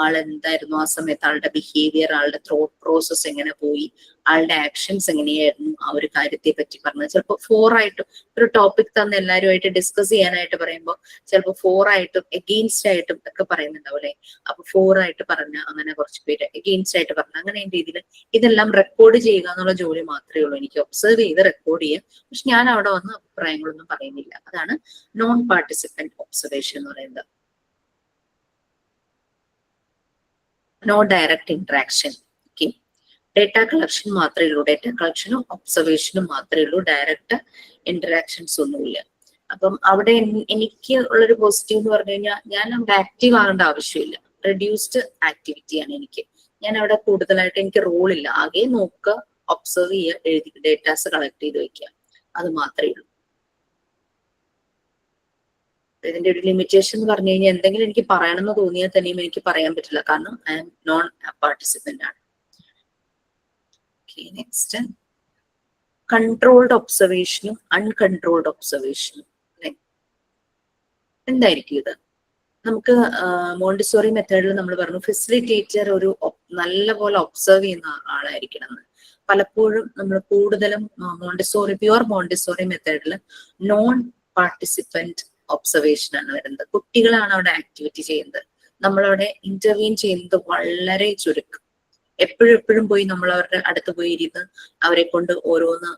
ആളെന്തായിരുന്നു ആ സമയത്ത്, ആളുടെ ബിഹേവിയർ, ആളുടെ തോട്ട് പ്രോസസ് എങ്ങനെ പോയി, ആളുടെ ആക്ഷൻസ് എങ്ങനെയായിരുന്നു, ആ ഒരു കാര്യത്തെ പറ്റി പറഞ്ഞത്. ചിലപ്പോൾ 4 ആയിട്ടും ഒരു ടോപ്പിക് തന്ന് എല്ലാവരുമായിട്ട് ഡിസ്കസ് ചെയ്യാനായിട്ട് പറയുമ്പോൾ ചിലപ്പോൾ 4 ആയിട്ടും എഗെയിൻസ്റ്റ് ആയിട്ടും ഒക്കെ പറയുന്നുണ്ടാവും അല്ലെ. അപ്പൊ 4 ആയിട്ട് പറഞ്ഞ, അങ്ങനെ കുറച്ച് പേര് എഗെയിൻസ്റ്റ് ആയിട്ട് പറഞ്ഞ, അങ്ങനെ രീതിയിൽ ഇതെല്ലാം റെക്കോർഡ് ചെയ്യുക എന്നുള്ള ജോലി മാത്രമേ ഉള്ളൂ. എനിക്ക് ഒബ്സർവ് ചെയ്ത് റെക്കോർഡ് ചെയ്യാം. പക്ഷെ ഞാൻ അവിടെ വന്ന് അഭിപ്രായങ്ങളൊന്നും പറയുന്നില്ല. അതാണ് നോൺ പാർട്ടിസിപ്പന്റ് ഒബ്സർവേഷൻ എന്ന് പറയുന്നത്. No direct interaction. Okay, data collection മാത്രമേ ഉള്ളൂ. ഡേറ്റ കളക്ഷനും ഒബ്സർവേഷനും മാത്രമേ ഉള്ളൂ. ഡയറക്റ്റ് ഇന്ററാക്ഷൻസ് ഒന്നുമില്ല. അപ്പം അവിടെ എനിക്ക് ഉള്ളൊരു പോസിറ്റീവ് എന്ന് പറഞ്ഞു കഴിഞ്ഞാൽ ഞാൻ അവിടെ ആക്റ്റീവ് ആകേണ്ട ആവശ്യമില്ല. റെഡ്യൂസ്ഡ് ആക്ടിവിറ്റിയാണ് എനിക്ക്. ഞാൻ അവിടെ കൂടുതലായിട്ട് എനിക്ക് റോളില്ല. ആകെ നോക്കുക, ഒബ്സർവ് ചെയ്യുക, എഴുതി ഡേറ്റാസ് കളക്ട് ചെയ്ത് വെക്കുക, അത് മാത്രമേ ഉള്ളൂ. ഇതിന്റെ ഒരു ലിമിറ്റേഷൻ എന്ന് പറഞ്ഞു കഴിഞ്ഞാൽ എന്തെങ്കിലും എനിക്ക് പറയണമെന്ന് തോന്നിയാൽ തന്നെയും എനിക്ക് പറയാൻ പറ്റില്ല, കാരണം ഐ ആം നോൺ പാർട്ടിസിപ്പന്റ് ആണ്. നെക്സ്റ്റ്, കൺട്രോൾഡ് ഒബ്സർവേഷനും അൺകൺട്രോൾഡ് ഒബ്സർവേഷനും. എന്തായിരിക്കും ഇത്? നമുക്ക് മോണ്ടിസോറി മെത്തേഡിൽ നമ്മൾ പറഞ്ഞു ഫെസിലിറ്റേറ്റർ ഒരു നല്ല പോലെ ഒബ്സർവ് ചെയ്യുന്ന ആളായിരിക്കണം എന്ന്. പലപ്പോഴും നമ്മൾ കൂടുതലും പ്യുവർ മോണ്ടിസോറി മെത്തേഡിൽ നോൺ പാർട്ടിസിപ്പന്റ് ഒബ്സർവേഷൻ ആണ് വരുന്നത്. കുട്ടികളാണ് അവിടെ ആക്ടിവിറ്റി ചെയ്യുന്നത്. നമ്മളവിടെ ഇന്റർവീൻ ചെയ്യുന്നത് വളരെ ചുരുക്കം. എപ്പോഴും പോയി നമ്മൾ അവരുടെ അടുത്ത് പോയി ഇരുന്ന് അവരെ കൊണ്ട് ഓരോന്ന്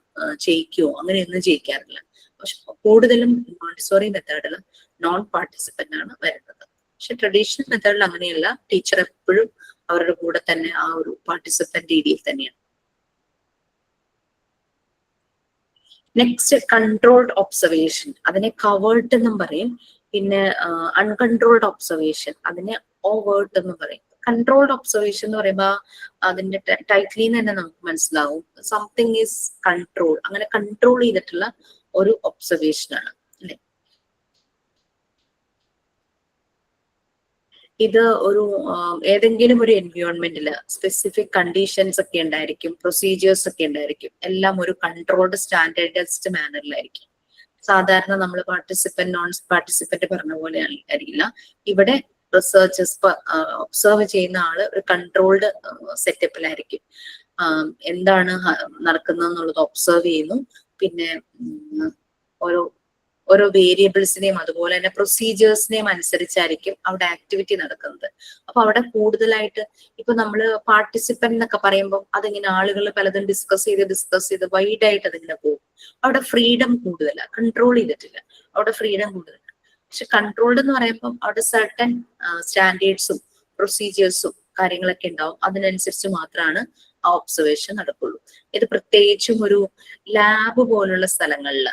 ചെയ്യിക്കുകയോ അങ്ങനെയൊന്നും ചെയ്യിക്കാറില്ല. പക്ഷെ കൂടുതലും മോണ്ടിസോറി മെത്തേഡിൽ നോൺ പാർട്ടിസിപ്പന്റ് ആണ് വരുന്നത്. പക്ഷെ ട്രഡീഷണൽ മെത്തേഡിൽ അങ്ങനെയല്ല. ടീച്ചർ എപ്പോഴും അവരുടെ കൂടെ തന്നെ ആ ഒരു പാർട്ടിസിപ്പന്റ് രീതിയിൽ തന്നെയാണ്. നെക്സ്റ്റ്, കൺട്രോൾഡ് ഒബ്സർവേഷൻ, അതിനെ കവേർട്ട് എന്നും പറയും. പിന്നെ അൺകൺട്രോൾഡ് ഒബ്സർവേഷൻ, അതിനെ ഓവേർട്ട് എന്നും പറയും. കൺട്രോൾഡ് ഒബ്സർവേഷൻ എന്ന് പറയുമ്പോൾ അതിന്റെ ടൈറ്റിലിൽ നിന്ന് തന്നെ നമുക്ക് മനസ്സിലാവും സംതിങ് ഈസ് കൺട്രോൾ. അങ്ങനെ കൺട്രോൾ ചെയ്തിട്ടുള്ള ഒരു ഒബ്സർവേഷൻ ആണ് അല്ലെ. ഇത് ഒരു ഏതെങ്കിലും ഒരു എൻവയോൺമെന്റിൽ സ്പെസിഫിക് കണ്ടീഷൻസ് ഒക്കെ ഉണ്ടായിരിക്കും, പ്രൊസീജിയേഴ്സ് ഒക്കെ ഉണ്ടായിരിക്കും. എല്ലാം ഒരു കൺട്രോൾഡ് സ്റ്റാൻഡേർഡൈസ്ഡ് മാനറിലായിരിക്കും. സാധാരണ നമ്മൾ പാർട്ടിസിപ്പന്റ് നോൺ പാർട്ടിസിപ്പന്റ് പറഞ്ഞ പോലെ ആയിരിക്കില്ല. ഇവിടെ റിസർച്ചേഴ്സ് ഒബ്സർവ് ചെയ്യുന്ന ആള് ഒരു കൺട്രോൾഡ് സെറ്റപ്പിലായിരിക്കും. എന്താണ് നടക്കുന്നത് എന്നുള്ളത് ഒബ്സർവ് ചെയ്യുന്നു. പിന്നെ ഓരോ വേരിയബിൾസിനെയും അതുപോലെ തന്നെ പ്രൊസീജിയേഴ്സിനെയും അനുസരിച്ചായിരിക്കും അവിടെ ആക്ടിവിറ്റി നടക്കുന്നത്. അപ്പൊ അവിടെ കൂടുതലായിട്ട് ഇപ്പൊ നമ്മള് പാർട്ടിസിപ്പന്റ് എന്നൊക്കെ പറയുമ്പോൾ അതിങ്ങനെ ആളുകൾ പലതും ഡിസ്കസ് ചെയ്ത് വൈഡായിട്ട് അതിങ്ങനെ പോകും. അവിടെ ഫ്രീഡം കൂടുതലാണ്, കൺട്രോൾ ചെയ്തിട്ടില്ല. അവിടെ ഫ്രീഡം കൂടുതലാണ്. പക്ഷെ കൺട്രോൾഡ് എന്ന് പറയുമ്പോൾ അവിടെ സർട്ടൻ സ്റ്റാൻഡേർഡ്സും പ്രൊസീജിയേഴ്സും കാര്യങ്ങളൊക്കെ ഉണ്ടാവും. അതിനനുസരിച്ച് മാത്രമാണ് ആ ഒബ്സർവേഷൻ നടക്കുള്ളൂ. ഇത് പ്രത്യേകിച്ചും ഒരു ലാബ് പോലുള്ള സ്ഥലങ്ങളിൽ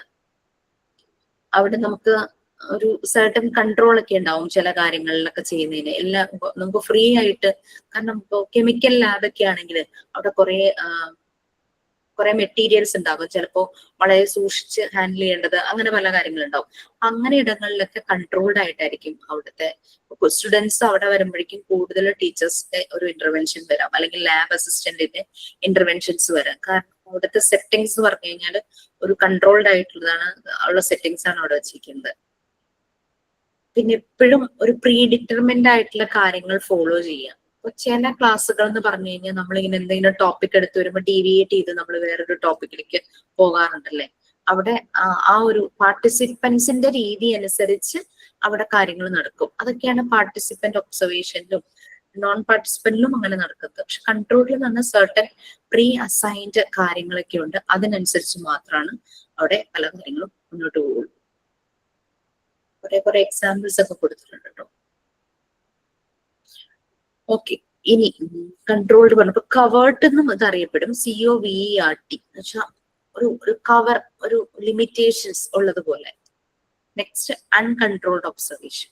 അവിടെ നമുക്ക് ഒരു സർട്ടൻ കൺട്രോൾ ഒക്കെ ഉണ്ടാവും ചില കാര്യങ്ങളിലൊക്കെ ചെയ്യുന്നതിന്. എല്ലാം നമുക്ക് ഫ്രീ ആയിട്ട്, കാരണം ഇപ്പൊ കെമിക്കൽ ലാബൊക്കെ ആണെങ്കിൽ അവിടെ കുറെ മെറ്റീരിയൽസ് ഉണ്ടാകും. ചിലപ്പോൾ വളരെ സൂക്ഷിച്ച് ഹാൻഡിൽ ചെയ്യേണ്ടത്, അങ്ങനെ പല കാര്യങ്ങളുണ്ടാവും. അങ്ങനെ ഇടങ്ങളിലൊക്കെ കൺട്രോൾഡ് ആയിട്ടായിരിക്കും അവിടുത്തെ സ്റ്റുഡൻസ് അവിടെ വരുമ്പോഴേക്കും കൂടുതൽ ടീച്ചേഴ്സിന്റെ ഒരു ഇന്റർവെൻഷൻ വരാം, അല്ലെങ്കിൽ ലാബ് അസിസ്റ്റന്റിന്റെ ഇന്റർവെൻഷൻസ് വരാം. കാരണം അവിടുത്തെ സെറ്റിങ്സ് എന്ന് പറഞ്ഞു കഴിഞ്ഞാൽ ഒരു കൺട്രോൾഡ് ആയിട്ടുള്ളതാണ്, ഉള്ള സെറ്റിങ്സ് ആണ് അവിടെ വെച്ചിരിക്കുന്നത്. പിന്നെ എപ്പോഴും ഒരു പ്രീ ഡിറ്റർമിൻഡ് ആയിട്ടുള്ള കാര്യങ്ങൾ ഫോളോ ചെയ്യാം. അപ്പൊ ചില ക്ലാസ്സുകൾ എന്ന് പറഞ്ഞു കഴിഞ്ഞാൽ നമ്മളിങ്ങനെ എന്തെങ്കിലും ടോപ്പിക് എടുത്ത് വരുമ്പോൾ ഡീവിയേറ്റ് ചെയ്ത് നമ്മൾ വേറൊരു ടോപ്പിക്കിലേക്ക് പോകാറുണ്ടല്ലേ. അവിടെ ആ ഒരു പാർട്ടിസിപ്പൻസിന്റെ രീതി അനുസരിച്ച് അവിടെ കാര്യങ്ങൾ നടക്കും. അതൊക്കെയാണ് പാർട്ടിസിപ്പന്റ് ഒബ്സർവേഷനിലും നോൺ പാർട്ടിസിപ്പന്റിലും അങ്ങനെ നടക്കുന്നത്. പക്ഷെ കൺട്രോളിൽ എന്ന് പറഞ്ഞാൽ സർട്ടൻ പ്രീ അസൈൻഡ് കാര്യങ്ങളൊക്കെ ഉണ്ട്. അതിനനുസരിച്ച് മാത്രമാണ് അവിടെ പല കാര്യങ്ങളും മുന്നോട്ട് പോകുള്ളൂ. കുറെ എക്സാമ്പിൾസ് ഒക്കെ കൊടുത്തിട്ടുണ്ട് കേട്ടോ. ഓക്കെ, ഇനി കൺട്രോൾഡ് പറഞ്ഞപ്പോ കവേർട്ട് എന്നും ഇത് അറിയപ്പെടും. COVERT എന്ന് വെച്ചാൽ ഒരു കവർ, ഒരു ലിമിറ്റേഷൻസ് ഉള്ളതുപോലെ. Next, uncontrolled observation.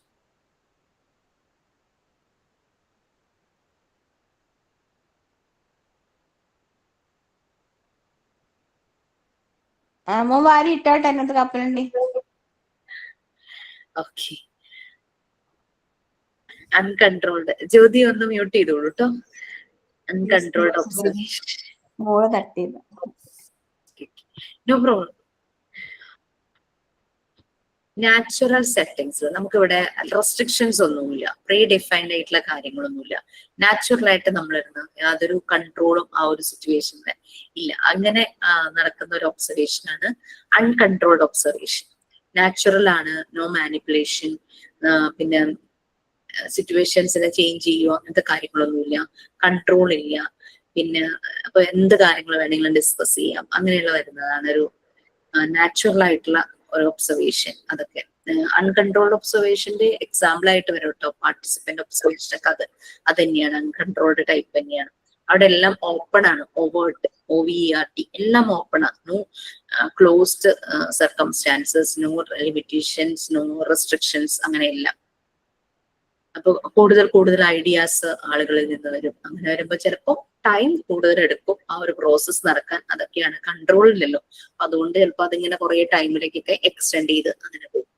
വാരി ഇട്ടോട്ടെ എന്നത്തെ കപ്പലുണ്ട്. Okay, uncontrolled. ജ്യോതി ഒന്ന് മ്യൂട്ട് ചെയ്തോളൂ കേട്ടോ. Uncontrolled observation. മോള് തട്ടിയത്. No problem. നാച്ചുറൽ സെറ്റിങ്സ്, നമുക്കിവിടെ റെസ്ട്രിക്ഷൻസ് ഒന്നുമില്ല, പ്രീ ഡിഫൈൻഡ് ആയിട്ടുള്ള കാര്യങ്ങളൊന്നുമില്ല. നാച്ചുറൽ ആയിട്ട് നമ്മളിരുന്ന് യാതൊരു കൺട്രോളും ആ ഒരു സിറ്റുവേഷനിൽ ഇല്ല. അങ്ങനെ നടക്കുന്ന ഒരു ഒബ്സർവേഷൻ ആണ് അൺകൺട്രോൾഡ് ഒബ്സർവേഷൻ. നാച്ചുറൽ ആണ്, നോ മാനിപ്പുലേഷൻ, പിന്നെ സിറ്റുവേഷൻസിനെ ചേഞ്ച് ചെയ്യുക അങ്ങനത്തെ കാര്യങ്ങളൊന്നുമില്ല, കൺട്രോൾ ഇല്ല. പിന്നെ അപ്പൊ എന്ത് കാര്യങ്ങൾ വേണമെങ്കിലും ഡിസ്കസ് ചെയ്യാം, അങ്ങനെയുള്ള വരുന്നതാണ് ഒരു നാച്ചുറൽ ആയിട്ടുള്ള ഒരു ഒബ്സർവേഷൻ. അതൊക്കെ അൺകൺട്രോൾഡ് ഒബ്സർവേഷന്റെ എക്സാമ്പിൾ ആയിട്ട് വരും കേട്ടോ. പാർട്ടിസിപ്പന്റ് ഒബ്സർവേഷൻ ഒക്കെ അത് തന്നെയാണ്, അൺകൺട്രോൾഡ് ടൈപ്പ് തന്നെയാണ്. അവിടെ എല്ലാം ഓപ്പൺ ആണ്, ഓവേർട്ട്, OVERT എല്ലാം ഓപ്പൺ ആണ്. No closed circumstances, no limitations, no restrictions, അങ്ങനെയെല്ലാം. അപ്പൊ കൂടുതൽ ഐഡിയാസ് ആളുകളിൽ നിന്ന് വരും. അങ്ങനെ വരുമ്പോൾ ചിലപ്പോൾ ടൈം കൂടുതൽ എടുക്കും ആ ഒരു പ്രോസസ്സ് നടക്കാൻ. അതൊക്കെയാണ്, കൺട്രോളില്ലല്ലോ. അതുകൊണ്ട് ചിലപ്പോൾ അതിങ്ങനെ കുറെ ടൈമിലേക്കൊക്കെ എക്സ്റ്റെൻഡ് ചെയ്ത് അങ്ങനെ പോകും.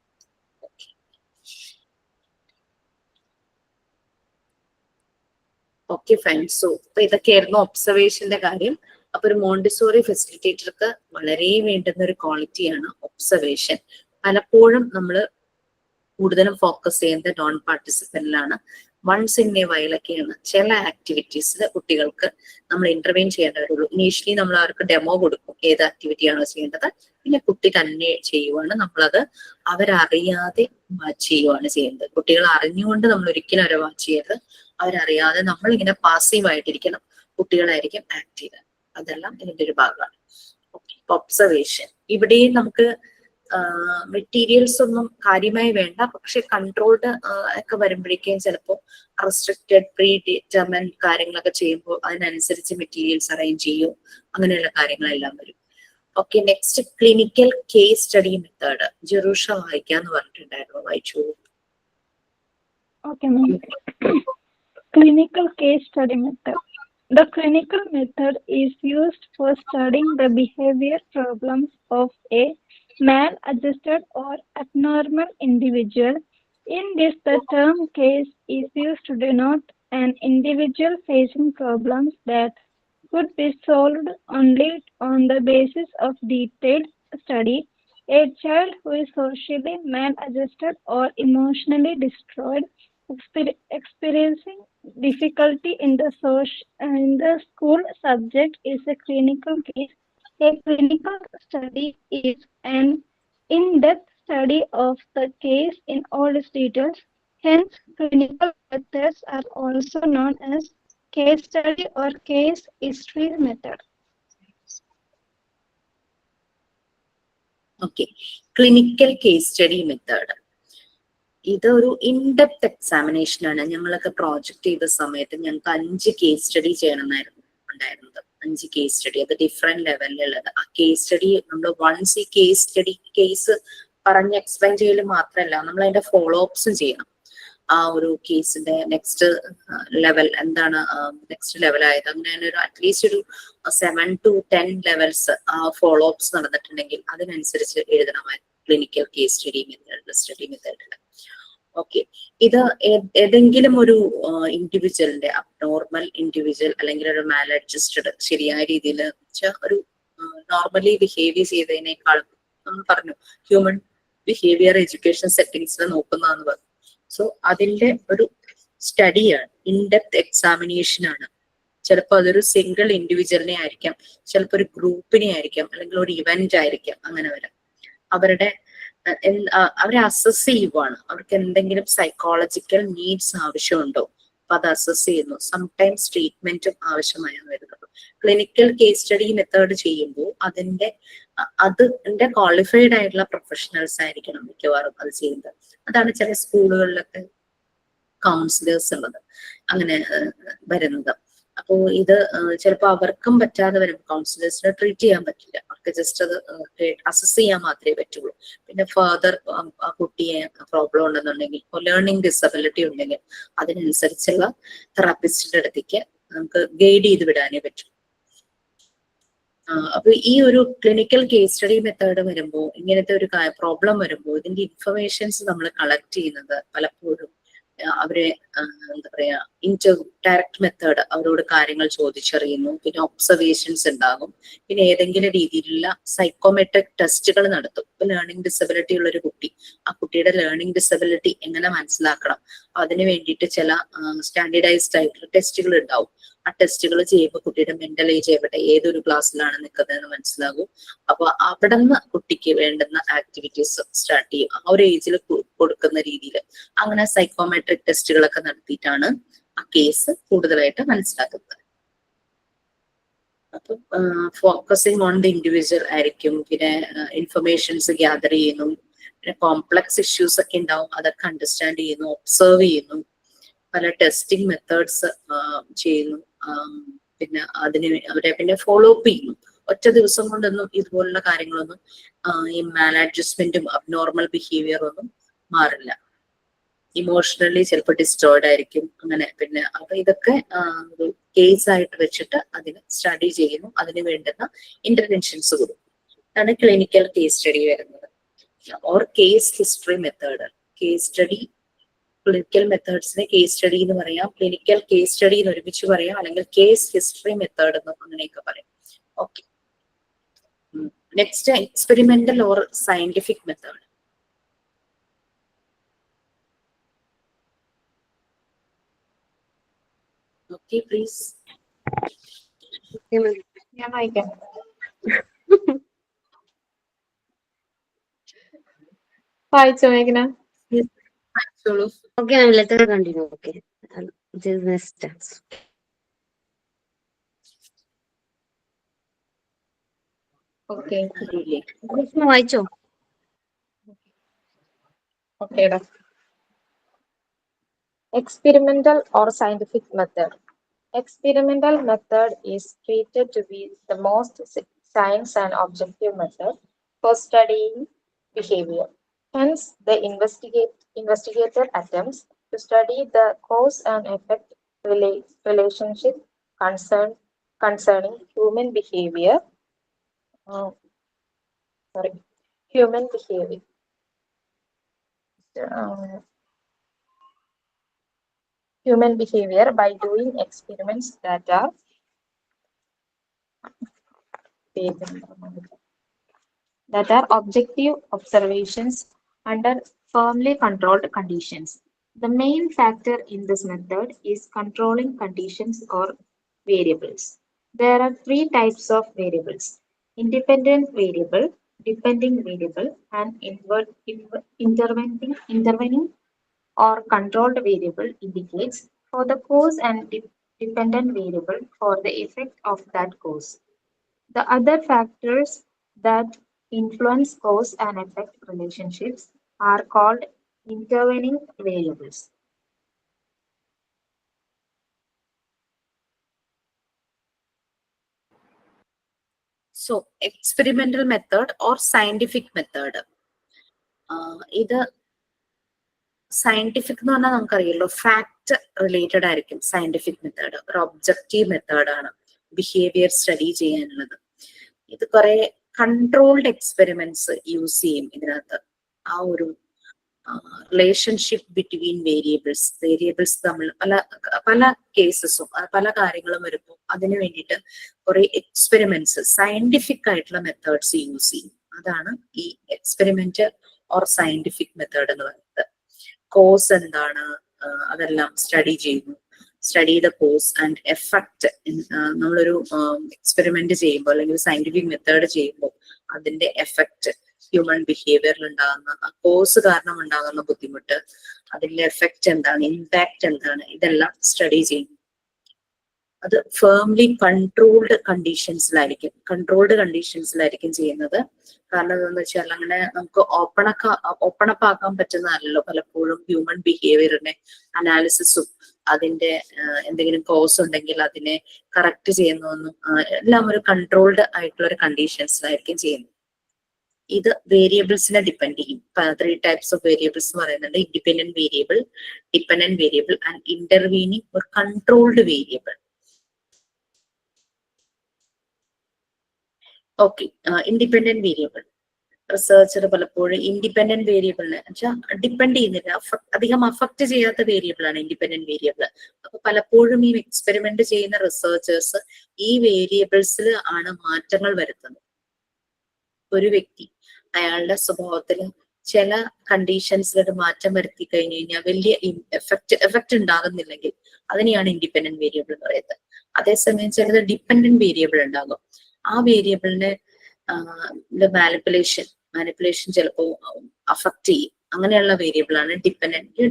Okay fine. സോ അപ്പൊ ഇതൊക്കെയായിരുന്നു ഒബ്സർവേഷന്റെ കാര്യം. അപ്പൊ ഒരു മോണ്ടിസോറി ഫെസിലിറ്റേറ്റർക്ക് വളരെ വേണ്ടുന്ന ഒരു ക്വാളിറ്റിയാണ് ഒബ്സർവേഷൻ. പലപ്പോഴും നമ്മൾ കൂടുതലും ഫോക്കസ് ചെയ്യുന്നത് നോൺ പാർട്ടിസിപ്പന്റിലാണ്. വൺസ് ഇൻ എ വൈലൊക്കെയാണ് ചില ആക്ടിവിറ്റീസിൽ കുട്ടികൾക്ക് നമ്മൾ ഇന്റർവെയിൻ ചെയ്യേണ്ട വരുള്ളൂ. ഇനീഷ്യലി നമ്മൾ അവർക്ക് ഡെമോ കൊടുക്കും, ഏത് ആക്ടിവിറ്റിയാണോ ചെയ്യേണ്ടത്. പിന്നെ കുട്ടി തന്നെ ചെയ്യുവാണ്, നമ്മളത് അവരറിയാതെ വാച്ച് ചെയ്യുവാണ് ചെയ്യുന്നത്. കുട്ടികൾ അറിഞ്ഞുകൊണ്ട് നമ്മൾ ഒരിക്കലും അവരെ വാച്ച് ചെയ്യരുത്. അവരറിയാതെ നമ്മൾ ഇങ്ങനെ പാസീവ് ആയിട്ടിരിക്കണം, കുട്ടികളായിരിക്കും ആക്റ്റീവ്. അതെല്ലാം ഇതിന്റെ ഒരു ഭാഗമാണ്. ഓക്കെ, ഒബ്സർവേഷൻ ഇവിടെയും നമുക്ക് മെറ്റീരിയൽസ് ഒന്നും കാര്യമായി വേണ്ട. പക്ഷെ കൺട്രോൾഡ് ഒക്കെ വരുമ്പോഴേക്കും ചിലപ്പോൾ റെസ്ട്രിക്റ്റഡ്, പ്രീ ഡിറ്റർമിൻ കാര്യങ്ങളൊക്കെ ചെയ്യുമ്പോൾ അതിനനുസരിച്ച് മെറ്റീരിയൽസ് അറേഞ്ച് ചെയ്യും, അങ്ങനെയുള്ള കാര്യങ്ങളെല്ലാം വരും. Okay, next clinical case study method. Jerusha വായിക്കാന്ന് പറഞ്ഞിട്ടുണ്ടായിരുന്നു, വായിച്ചു. Okay, ma'am. Clinical case study method. The clinical method is used for studying the behavior problems of a maladjusted or abnormal individual. In this, the term case is used to denote an individual facing problems that could be solved only on the basis of detailed study. A child who is socially maladjusted or emotionally destroyed, experiencing difficulty in the school subject is a clinical case. A clinical study is an in-depth study of the case in all its details. Hence, clinical methods are also known as case study or case history method. Okay, clinical case study method. ഇതൊരു in-depth examination ആണ്. ഞങ്ങളൊക്കെ project ചെയ്ത സമയത്ത് ഞങ്ങൾക്ക് 5 case study ചെയ്യണമെന്നായിരുന്നു ഉണ്ടായിരുന്നത്. 5 case study, അത് different ലെവലിലുള്ളത്. ആ case study നമ്മൾ വൺസ് ഈ കേസ് സ്റ്റഡി കേസ് പറഞ്ഞ് എക്സ്പ്ലെയിൻ ചെയ്യൽ മാത്രമല്ല, നമ്മൾ അതിന്റെ ഫോളോ അപ്സും ചെയ്യണം. ആ ഒരു കേസിന്റെ നെക്സ്റ്റ് ലെവൽ എന്താണ്, നെക്സ്റ്റ് ലെവൽ ആയത്, അങ്ങനെ ഒരു അറ്റ്ലീസ്റ്റ് ഒരു 7 to 10 ലെവൽസ് ആ ഫോളോ അപ്സ് നടന്നിട്ടുണ്ടെങ്കിൽ അതിനനുസരിച്ച് എഴുതണമായിരുന്നു ക്ലിനിക്കൽ കേസ് സ്റ്റഡി മെത്തേഡിൽ. ഓക്കെ, ഇത് ഏതെങ്കിലും ഒരു ഇൻഡിവിജ്വലിന്റെ അബ്നോർമൽ ഇൻഡിവിജ്വൽ അല്ലെങ്കിൽ ഒരു മാൽ അഡ്ജസ്റ്റഡ് ശരിയായ രീതിയിൽ ഒരു നോർമലി ബിഹേവ് ചെയ്തതിനേക്കാളും നമ്മൾ പറഞ്ഞു ഹ്യൂമൻ ബിഹേവിയർ എഡ്യൂക്കേഷൻ സെറ്റിംഗ്സിൽ നോക്കുന്നതെന്ന് പറഞ്ഞു. സോ അതിന്റെ ഒരു സ്റ്റഡിയാണ്, ഇൻഡെപ്ത് എക്സാമിനേഷൻ ആണ്. ചിലപ്പോൾ അതൊരു സിംഗിൾ ഇൻഡിവിജ്വലിനെ ആയിരിക്കാം, ചിലപ്പോൾ ഒരു ഗ്രൂപ്പിനെ ആയിരിക്കാം, അല്ലെങ്കിൽ ഒരു ഇവന്റ് ആയിരിക്കാം. അങ്ങനെ വരാം. അവരെ അസസ് ചെയ്യുവാണ്, അവർക്ക് എന്തെങ്കിലും സൈക്കോളജിക്കൽ നീഡ്സ് ആവശ്യമുണ്ടോ, അപ്പൊ അത് അസസ് ചെയ്യുന്നു. സംടൈംസ് ട്രീറ്റ്മെന്റും ആവശ്യമായി വരുന്നത്. ക്ലിനിക്കൽ കേസ് സ്റ്റഡി മെത്തേഡ് ചെയ്യുമ്പോൾ അതിന്റെ ക്വാളിഫൈഡ് ആയിട്ടുള്ള പ്രൊഫഷണൽസ് ആയിരിക്കണം മിക്കവാറും അത് ചെയ്യുന്നത്. അതാണ് ചില സ്കൂളുകളിലൊക്കെ കൗൺസിലേഴ്സ് ഉള്ളത്, അങ്ങനെ വരുന്നത്. അപ്പോ ഇത് ചിലപ്പോൾ അവർക്കും പറ്റാതെ വരും, കൗൺസിലേഴ്സിനെ ട്രീറ്റ് ചെയ്യാൻ പറ്റില്ല, അവർക്ക് ജസ്റ്റ് അത് അസസ് ചെയ്യാൻ മാത്രമേ പറ്റുള്ളൂ. പിന്നെ ഫർദർ ആ കുട്ടിയെ പ്രോബ്ലം ഉണ്ടെന്നുണ്ടെങ്കിൽ, ലേണിംഗ് ഡിസബിലിറ്റി ഉണ്ടെങ്കിൽ അതിനനുസരിച്ചുള്ള തെറാപ്പിസ്റ്റിന്റെ അടുത്തേക്ക് നമുക്ക് ഗൈഡ് ചെയ്ത് വിടാനേ പറ്റും. അപ്പൊ ഈ ഒരു ക്ലിനിക്കൽ കേസ് സ്റ്റഡി മെത്തേഡ് വരുമ്പോൾ, ഇങ്ങനത്തെ ഒരു പ്രോബ്ലം വരുമ്പോൾ ഇതിന്റെ ഇൻഫർമേഷൻസ് നമ്മൾ കളക്ട് ചെയ്യുന്നത് പലപ്പോഴും അവരെ എന്താ പറയാ ഡയറക്റ്റ് മെത്തേഡ് അവരോട് കാര്യങ്ങൾ ചോദിച്ചറിയുന്നു. പിന്നെ ഒബ്സർവേഷൻസ് ഉണ്ടാകും. പിന്നെ ഏതെങ്കിലും രീതിയിലുള്ള സൈക്കോമെട്രിക് ടെസ്റ്റുകൾ നടത്തും. ഇപ്പൊ ലേണിംഗ് ഡിസബിലിറ്റി ഉള്ള ഒരു കുട്ടി, ആ കുട്ടിയുടെ ലേണിംഗ് ഡിസബിലിറ്റി എങ്ങനെ മനസ്സിലാക്കണം, അതിന് വേണ്ടിയിട്ട് ചില സ്റ്റാൻഡേർഡൈസ്ഡ് ആയിട്ടുള്ള ടെസ്റ്റുകൾ ഉണ്ടാവും. ആ ടെസ്റ്റുകൾ ചെയ്യുമ്പോൾ കുട്ടിയുടെ മെന്റൽ ഏജ് എവിടെ, ഏതൊരു ക്ലാസ്സിലാണ് നിൽക്കുന്നതെന്ന് മനസ്സിലാകും. അപ്പൊ അവിടെ നിന്ന് കുട്ടിക്ക് വേണ്ടുന്ന ആക്ടിവിറ്റീസ് സ്റ്റാർട്ട് ചെയ്യും. ആ ഒരു ഏജിൽ കൊടുക്കുന്ന രീതിയിൽ അങ്ങനെ സൈക്കോമെട്രിക് ടെസ്റ്റുകളൊക്കെ നടത്തിയിട്ടാണ് ആ കേസ് കൂടുതലായിട്ട് മനസ്സിലാക്കുന്നത്. അപ്പൊ ഫോക്കസിങ് ഓൺ ദി ഇൻഡിവിജ്വൽ ആയിരിക്കും. പിന്നെ ഇൻഫർമേഷൻസ് ഗ്യാദർ ചെയ്യുന്നു. പിന്നെ കോംപ്ലക്സ് ഇഷ്യൂസ് ഒക്കെ ഉണ്ടാവും, അതൊക്കെ അണ്ടർസ്റ്റാൻഡ് ചെയ്യുന്നു, ഒബ്സർവ് ചെയ്യുന്നു, പല ടെസ്റ്റിംഗ് മെത്തേഡ്സ് ചെയ്യുന്നു. പിന്നെ അവരെ പിന്നെ ഫോളോ അപ്പ് ചെയ്യുന്നു. ഒറ്റ ദിവസം കൊണ്ടൊന്നും ഇതുപോലുള്ള കാര്യങ്ങളൊന്നും ഈ മാൽ അഡ്ജസ്റ്റ്മെന്റും അബ്നോർമൽ ബിഹേവിയറും ഒന്നും മാറില്ല. ഇമോഷണലി ചിലപ്പോൾ ഡിസ്റ്റോർഡ് ആയിരിക്കും. അങ്ങനെ പിന്നെ അപ്പൊ ഇതൊക്കെ ഒരു കേസ് ആയിട്ട് വെച്ചിട്ട് അതിന് സ്റ്റഡി ചെയ്യുന്നു, അതിന് വേണ്ടുന്ന ഇന്റർവെൻഷൻസ് കൊടുക്കും. അതാണ് ക്ലിനിക്കൽ കേസ് സ്റ്റഡി വരുന്നത്. Or case history method. Case study, clinical മെത്തേഡ്സിനെ കേസ് സ്റ്റഡി എന്ന് പറയാം, ക്ലിനിക്കൽ കേസ് സ്റ്റഡി എന്ന് ഒരുമിച്ച് പറയാം, അല്ലെങ്കിൽ കേസ് ഹിസ്റ്ററി മെത്തേഡ് എന്ന് അങ്ങനെയൊക്കെ പറയാം. Okay, next experimental or scientific method. Okay, please. ഞാൻ വായിക്കാം. വായിച്ചോ മേഘന? Okay, ma'am, let us continue. Okay, this is next steps. Okay വായിച്ചോ? ഓക്കേടാ. Experimental or scientific method. Experimental method is treated to be the most science and objective method for studying behavior. Hence, the investigator attempts to study the cause and effect relationship concerning human behavior. Human behavior. Human behavior by doing experiments that are objective observations under firmly controlled conditions. The main factor in this method is controlling conditions or variables. There are three types of variables: independent variable, depending variable, and intervening or controlled variable indicates for the cause and dependent variable for the effect of that cause. The other factors that influence cause and effect relationships are called intervening variables. So, experimental method or scientific method. ഇത് scientific എന്ന് പറഞ്ഞാൽ നമുക്കറിയാലോ, fact related ആയിരിക്കും scientific method. ഒരു objective മെത്തേഡാണ് behaviour study ചെയ്യാനുള്ളത്. ഇത് കുറെ കൺട്രോൾഡ് എക്സ്പെരിമെന്റ്സ് യൂസ് ചെയ്യും ഇതിനകത്ത്. ആ ഒരു റിലേഷൻഷിപ്പ് ബിറ്റ്വീൻ വേരിയബിൾസ് തമ്മിൽ പല കേസസും പല കാര്യങ്ങളും വരുമ്പോൾ അതിനു വേണ്ടിയിട്ട് കുറെ എക്സ്പെരിമെന്റ്സ്, സയന്റിഫിക് ആയിട്ടുള്ള മെത്തേഡ്സ് യൂസ് ചെയ്യും. അതാണ് ഈ എക്സ്പെരിമെന്റ് ഓർ സയന്റിഫിക് മെത്തേഡ് എന്ന് പറയുന്നത്. കോസ് എന്താണ്, അതെല്ലാം സ്റ്റഡി ചെയ്യുന്നു. Study the cause and effect. നമ്മളൊരു എക്സ്പെരിമെന്റ് ചെയ്യുമ്പോൾ അല്ലെങ്കിൽ സയന്റിഫിക് മെത്തേഡ് ചെയ്യുമ്പോൾ അതിന്റെ എഫക്ട്, ഹ്യൂമൻ ബിഹേവിയറിൽ ഉണ്ടാകുന്ന ആ കോസ് കാരണം ഉണ്ടാകുന്ന ബുദ്ധിമുട്ട്, അതിന്റെ എഫക്ട് എന്താണ്, ഇമ്പാക്ട് എന്താണ്, ഇതെല്ലാം സ്റ്റഡി ചെയ്യും. അത് ഫേംലി കൺട്രോൾഡ് കണ്ടീഷൻസിലായിരിക്കും ചെയ്യുന്നത്. കാരണം എന്താണെന്ന് വെച്ചാൽ അങ്ങനെ നമുക്ക് ഓപ്പൺ അപ്പ് ആക്കാൻ പറ്റുന്നതല്ലോ പലപ്പോഴും ഹ്യൂമൻ ബിഹേവിയറിനെ അനാലിസിസും അതിന്റെ എന്തെങ്കിലും കോസ് ഉണ്ടെങ്കിൽ അതിനെ കറക്റ്റ് ചെയ്യുന്നതൊന്നും എല്ലാം ഒരു കൺട്രോൾഡ് ആയിട്ടുള്ള ഒരു കണ്ടീഷൻസിലായിരിക്കും ചെയ്യുന്നത്. ഇത് വേരിയബിൾസിനെ ഡിപ്പെൻഡ് ചെയ്യും. 3 ടൈപ്സ് ഓഫ് വേരിയബിൾസ് പറയുന്നുണ്ട്: independent variable, dependent variable and intervening ഒരു controlled variable. Okay, independent variable. Researcher പലപ്പോഴും ഇൻഡിപെൻഡന്റ് വേരിയബിളിനെ ഡിപ്പെൻഡ് ചെയ്യുന്നില്ല, അധികം അഫക്ട് ചെയ്യാത്ത വേരിയബിൾ ആണ് ഇൻഡിപെൻഡന്റ് വേരിയബിൾ. അപ്പൊ പലപ്പോഴും ഈ എക്സ്പെരിമെന്റ് ചെയ്യുന്ന റിസർച്ചേഴ്സ് ഈ വേരിയബിൾസിൽ ആണ് മാറ്റങ്ങൾ വരുത്തുന്നത്. ഒരു വ്യക്തി അയാളുടെ സ്വഭാവത്തിൽ ചില കണ്ടീഷൻസിൽ ഒരു മാറ്റം വരുത്തി കഴിഞ്ഞു കഴിഞ്ഞാൽ വലിയ എഫക്റ്റ് ഉണ്ടാകുന്നില്ലെങ്കിൽ അതിനെയാണ് ഇൻഡിപെൻഡന്റ് വേരിയബിൾ എന്ന് പറയുന്നത്. അതേസമയം ചിലത് ഡിപ്പെൻഡന്റ് വേരിയബിൾ ഉണ്ടാകും. ആ വേരിയബിളിനെ മാനിപ്പുലേഷൻ ചിലപ്പോൾ അഫക്ട് ചെയ്യും. അങ്ങനെയുള്ള വേരിയബിൾ ആണ്